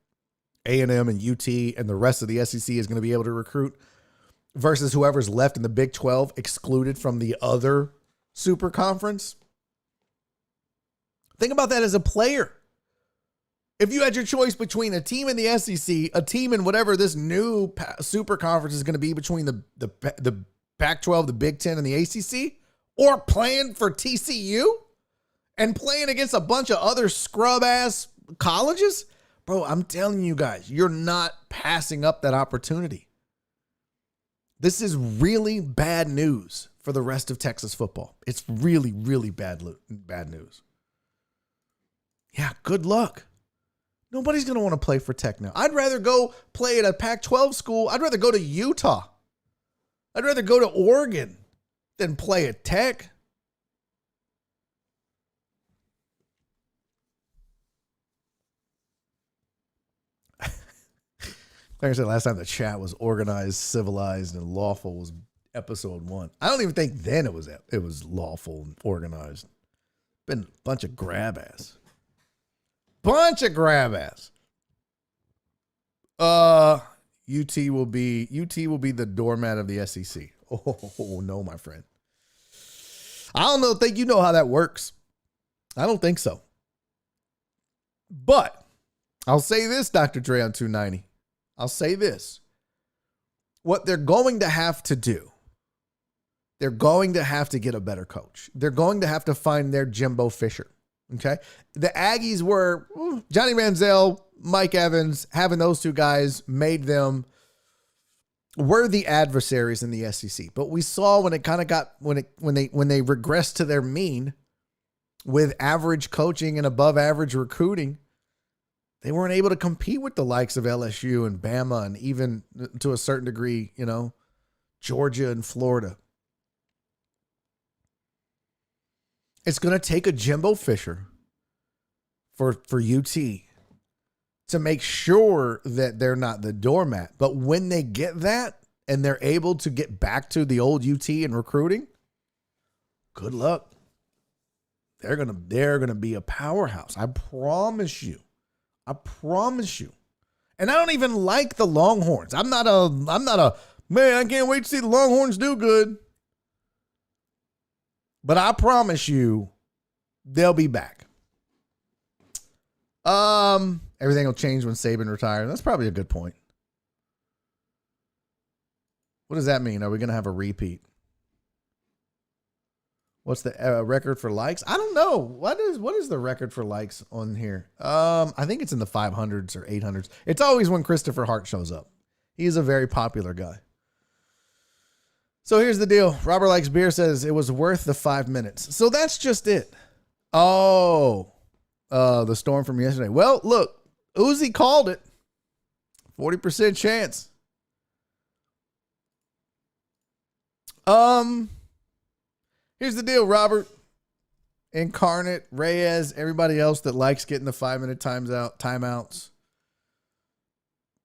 A&M and UT and the rest of the SEC is going to be able to recruit versus whoever's left in the Big 12 excluded from the other super conference. Think about that as a player. If you had your choice between a team in the SEC, a team in whatever this new super conference is going to be between the Pac-12, the Big 10, and the ACC, or playing for TCU and playing against a bunch of other scrub-ass colleges, bro, I'm telling you guys, you're not passing up that opportunity. This is really bad news for the rest of Texas football. It's really, really bad news. Yeah, good luck. Nobody's going to want to play for Tech now. I'd rather go play at a Pac-12 school. I'd rather go to Utah. I'd rather go to Oregon than play at Tech. Like I said last time, the chat was organized, civilized, and lawful was episode 1. I don't even think then it was lawful and organized. Been a bunch of grab ass. UT will be the doormat of the SEC. Oh no, my friend. I don't think you know how that works. I don't think so. But I'll say this, Dr. Dre on 290. I'll say this. What they're going to have to do, they're going to have to get a better coach. They're going to have to find their Jimbo Fisher. Okay? The Aggies were Johnny Manziel, Mike Evans, having those two guys made them worthy adversaries in the SEC. But we saw when it kind of got when they regressed to their mean with average coaching and above average recruiting, they weren't able to compete with the likes of LSU and Bama and even to a certain degree, Georgia and Florida. It's going to take a Jimbo Fisher for UT to make sure that they're not the doormat. But when they get that and they're able to get back to the old UT in recruiting, good luck. They're gonna be a powerhouse. I promise you. And I don't even like the Longhorns. I'm not a man, I can't wait to see the Longhorns do good. But I promise you, they'll be back. Everything will change when Saban retires. That's probably a good point. What does that mean? Are we going to have a repeat? What's the record for likes? I don't know. What is the record for likes on here? I think it's in the 500s or 800s. It's always when Christopher Hart shows up. He's a very popular guy. So here's the deal. Robert Likes Beer says it was worth the 5 minutes. So that's just it. Oh, the storm from yesterday. Well, look, Uzi called it. 40% chance. Here's the deal, Robert. Incarnate, Reyes, everybody else that likes getting the 5-minute timeouts.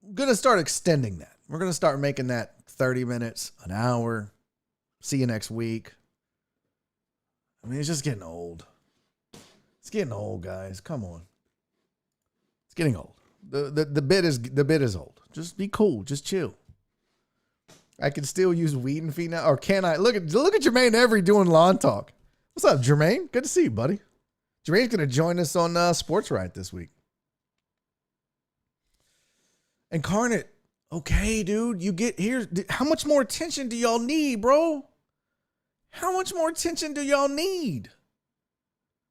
I'm going to start extending that. We're going to start making that 30 minutes, an hour. See you next week. I mean, it's just getting old. It's getting old, guys. Come on. It's getting old. The bit is old. Just be cool. Just chill. I can still use weed and feed now, or can I? Look at Jermaine Every doing lawn talk. What's up, Jermaine? Good to see you, buddy. Jermaine's going to join us on Sports Right this week. Incarnate. Okay, dude, you get here. How much more attention do y'all need, bro? How much more attention do y'all need?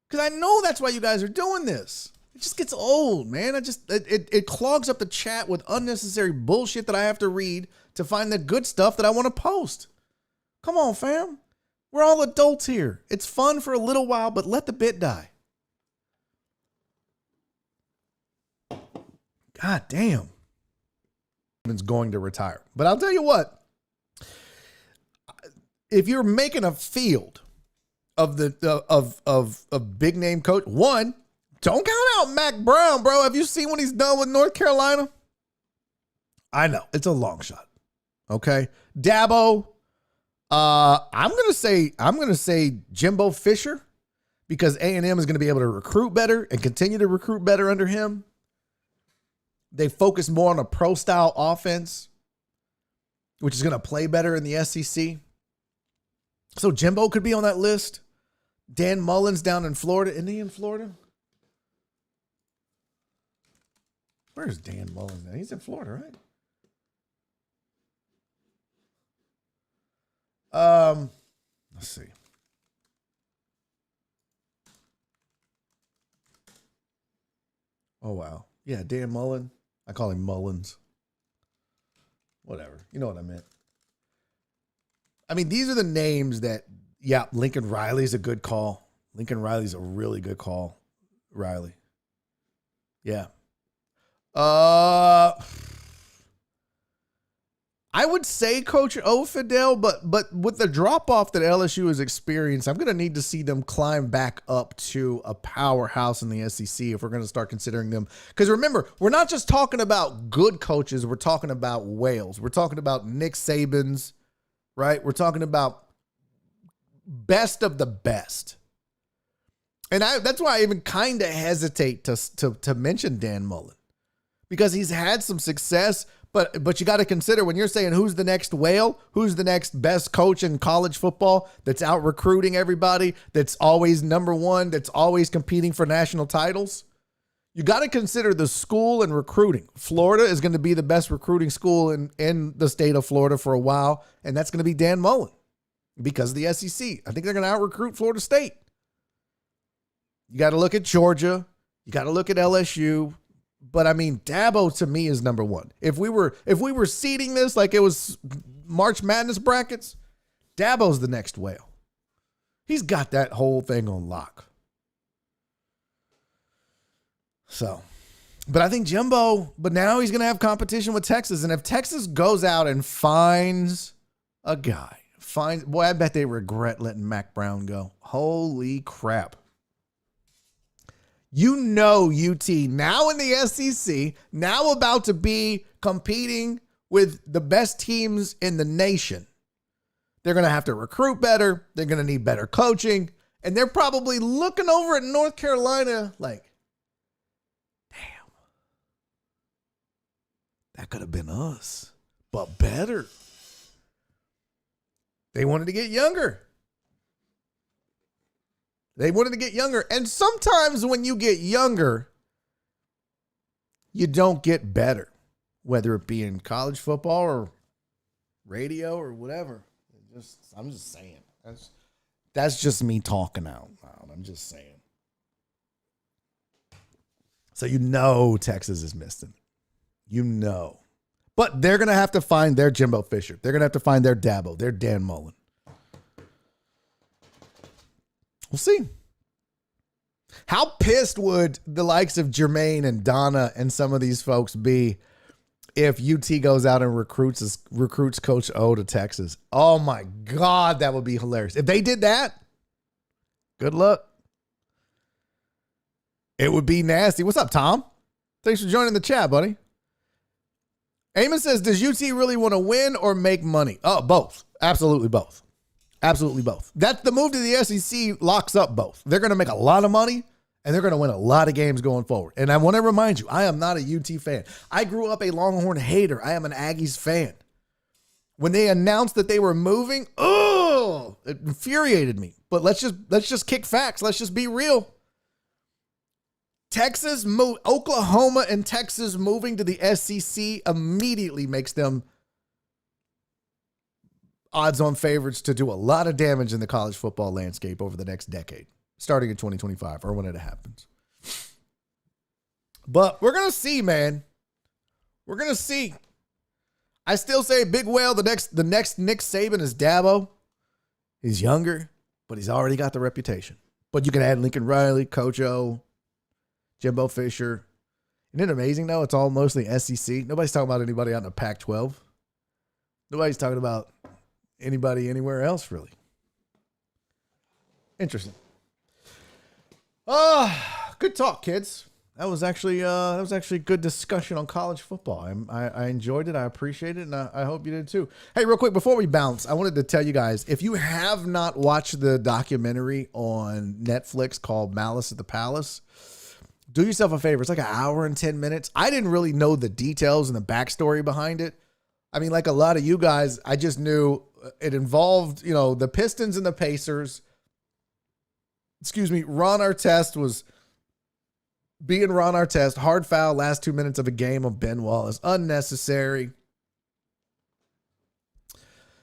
Because I know that's why you guys are doing this. It just gets old, man. It clogs up the chat with unnecessary bullshit that I have to read to find the good stuff that I want to post. Come on, fam. We're all adults here. It's fun for a little while, but let the bit die. God damn. It's going to retire. But I'll tell you what. If you're making a field of of big name coach, one, don't count out Mac Brown, bro. Have you seen what he's done with North Carolina? I know it's a long shot. Okay, Dabo. I'm gonna say Jimbo Fisher, because A&M is gonna be able to recruit better and continue to recruit better under him. They focus more on a pro style offense, which is gonna play better in the SEC. So Jimbo could be on that list. Dan Mullen's down in Florida. Isn't he in Florida? Where's Dan Mullen now? He's in Florida, right? Let's see. Oh, wow. Yeah, Dan Mullen. I call him Mullins. Whatever. You know what I meant. I mean, these are the names that, yeah, Lincoln Riley's a good call. Lincoln Riley's a really good call. Riley. Yeah. I would say Coach O Fidel, but with the drop-off that LSU has experienced, I'm going to need to see them climb back up to a powerhouse in the SEC if we're going to start considering them. Because remember, we're not just talking about good coaches. We're talking about whales. We're talking about Nick Saban's, right? We're talking about best of the best. And that's why I even kind of hesitate to mention Dan Mullen, because he's had some success, but you got to consider when you're saying who's the next whale, who's the next best coach in college football that's out recruiting everybody, that's always number one, that's always competing for national titles. You got to consider the school and recruiting. Florida is going to be the best recruiting school in the state of Florida for a while, and that's going to be Dan Mullen because of the SEC. I think they're going to out-recruit Florida State. You got to look at Georgia. You got to look at LSU. But, I mean, Dabo to me is number one. If we were seeding this like it was March Madness brackets, Dabo's the next whale. He's got that whole thing on lock. So, but I think Jimbo, but now he's going to have competition with Texas. And if Texas goes out and finds a guy, boy, I bet they regret letting Mac Brown go. Holy crap. You know UT now in the SEC, now about to be competing with the best teams in the nation. They're going to have to recruit better. They're going to need better coaching. And they're probably looking over at North Carolina like, damn, that could have been us, but better. They wanted to get younger. And sometimes when you get younger, you don't get better, whether it be in college football or radio or whatever. I'm just saying. That's just me talking out loud. I'm just saying. So Texas is missing. But they're going to have to find their Jimbo Fisher. They're going to have to find their Dabo, their Dan Mullen. We'll see. How pissed would the likes of Jermaine and Donna and some of these folks be if UT goes out and recruits Coach O to Texas? Oh my God, that would be hilarious. If they did that, good luck. It would be nasty. What's up, Tom? Thanks for joining the chat, buddy. Eamon says, does UT really want to win or make money? Oh, both. Absolutely both. Absolutely both. That's the move to the SEC locks up both. They're going to make a lot of money and they're going to win a lot of games going forward. And I want to remind you, I am not a UT fan. I grew up a Longhorn hater. I am an Aggies fan. When they announced that they were moving, it infuriated me. But let's just kick facts. Let's just be real. Oklahoma and Texas moving to the SEC immediately makes them odds-on favorites to do a lot of damage in the college football landscape over the next decade, starting in 2025 or when it happens. But we're going to see, man. We're going to see. I still say Big Whale, the next Nick Saban is Dabo. He's younger, but he's already got the reputation. But you can add Lincoln Riley, Coach O, Jimbo Fisher. Isn't it amazing, though? It's all mostly SEC. Nobody's talking about anybody out in the Pac-12. Nobody's talking about anybody anywhere else, really. Interesting. Good talk, kids. That was actually good discussion on college football. I enjoyed it. I appreciate it, and I hope you did too. Hey, real quick, before we bounce, I wanted to tell you guys, if you have not watched the documentary on Netflix called Malace at the Palace, do yourself a favor. It's like an hour and 10 minutes. I didn't really know the details and the backstory behind it. I mean, like a lot of you guys, I just knew it involved, the Pistons and the Pacers. Ron Artest was being Ron Artest. Hard foul last 2 minutes of a game of Ben Wallace. Unnecessary.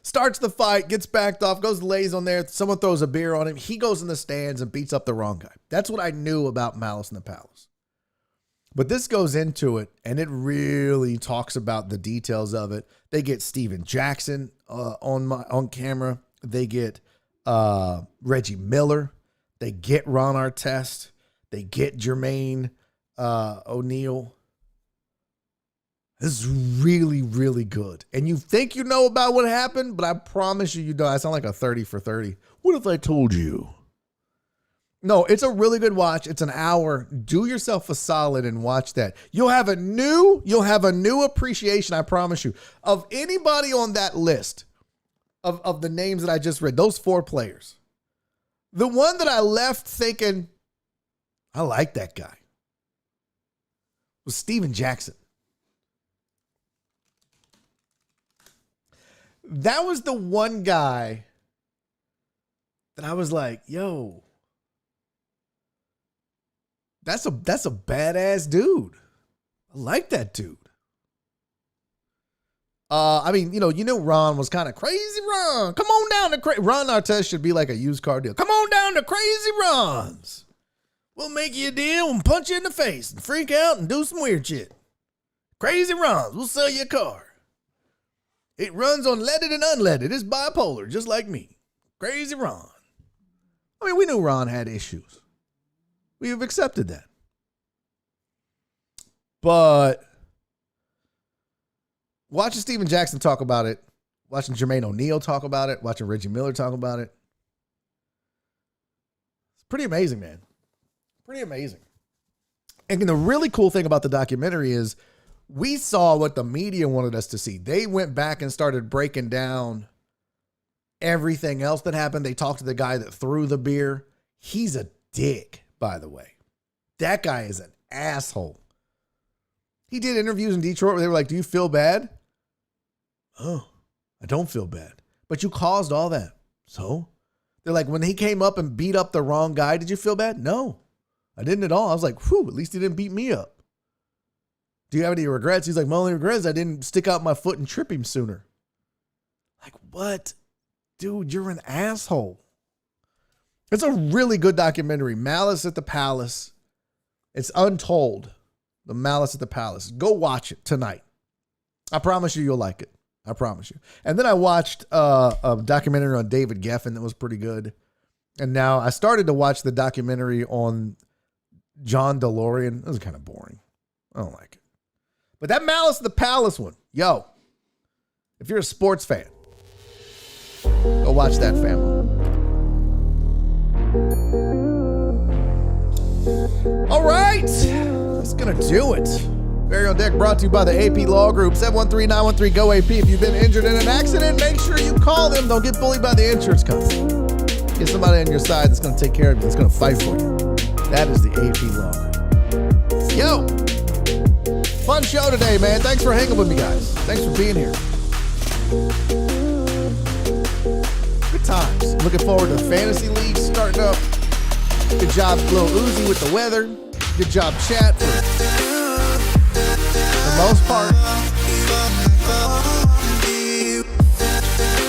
Starts the fight, gets backed off, goes lays on there. Someone throws a beer on him. He goes in the stands and beats up the wrong guy. That's what I knew about Malace in the Palace. But this goes into it, and it really talks about the details of it. They get Steven Jackson on camera. They get Reggie Miller. They get Ron Artest. They get Jermaine O'Neal. This is really, really good. And you think you know about what happened, but I promise you don't. I sound like a 30 for 30. What if I told you? No, it's a really good watch. It's an hour. Do yourself a solid and watch that. You'll have a new appreciation, I promise you, of anybody on that list of the names that I just read, those 4 players. The one that I left thinking, I like that guy, was Steven Jackson. That was the one guy that I was like, yo, that's a badass dude. I like that dude. I mean, Ron was kind of crazy Ron. Come on down to Ron Artest should be like a used car deal. Come on down to Crazy Ron's. We'll make you a deal and punch you in the face and freak out and do some weird shit. Crazy Ron's. We'll sell you a car. It runs on leaded and unleaded. It's bipolar, just like me. Crazy Ron. I mean, we knew Ron had issues. We have accepted that. But watching Steven Jackson talk about it, watching Jermaine O'Neal talk about it, watching Reggie Miller talk about it, it's pretty amazing, man. Pretty amazing. And the really cool thing about the documentary is we saw what the media wanted us to see. They went back and started breaking down everything else that happened. They talked to the guy that threw the beer. He's a dick, by the way. That guy is an asshole. He did interviews in Detroit where they were like, do you feel bad? Oh, I don't feel bad. But you caused all that. So? They're like, when he came up and beat up the wrong guy, did you feel bad? No, I didn't at all. I was like, whew, at least he didn't beat me up. Do you have any regrets? He's like, my only regret is I didn't stick out my foot and trip him sooner. Like, what? Dude, you're an asshole. It's a really good documentary. Malace at the Palace. It's untold. The Malace at the Palace. Go watch it tonight. I promise you'll like it. I promise you. And then I watched a documentary on David Geffen that was pretty good. And now I started to watch the documentary on John DeLorean. It was kind of boring. I don't like it. But that Malace at the Palace one, yo, if you're a sports fan, go watch that, family. All right, that's going to do it. Barry on Deck brought to you by the AP Law Group, 713-913-GO-AP. If you've been injured in an accident, make sure you call them. Don't get bullied by the insurance company. Get somebody on your side that's going to take care of you, that's going to fight for you. That is the AP Law Group. Yo, fun show today, man. Thanks for hanging with me, guys. Thanks for being here. Good times. Looking forward to the fantasy league starting up. Good job, Lil Uzi, with the weather. Good job, chat, for the most part.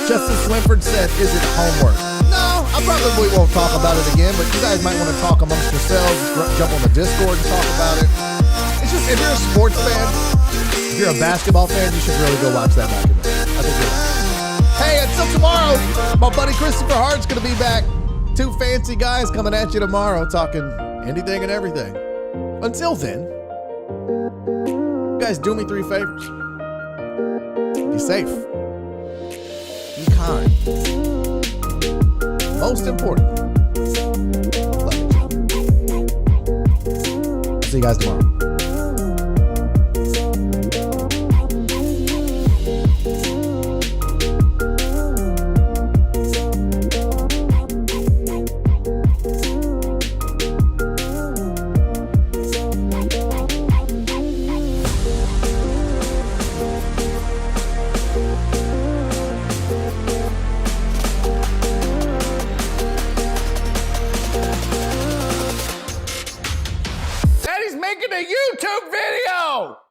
Justin Swinford said, is it homework? No, I probably won't talk about it again, but you guys might want to talk amongst yourselves, jump on the Discord and talk about it. It's just, if you're a sports fan, if you're a basketball fan, you should really go watch that documentary. I think you'll like it. Hey, until tomorrow, my buddy Christopher Hart's going to be back. 2 fancy guys coming at you tomorrow talking anything and everything. Until then, You guys do me 3 favors. Be safe. Be kind. Most important, love each other. See you guys tomorrow. Daddy's making a YouTube video!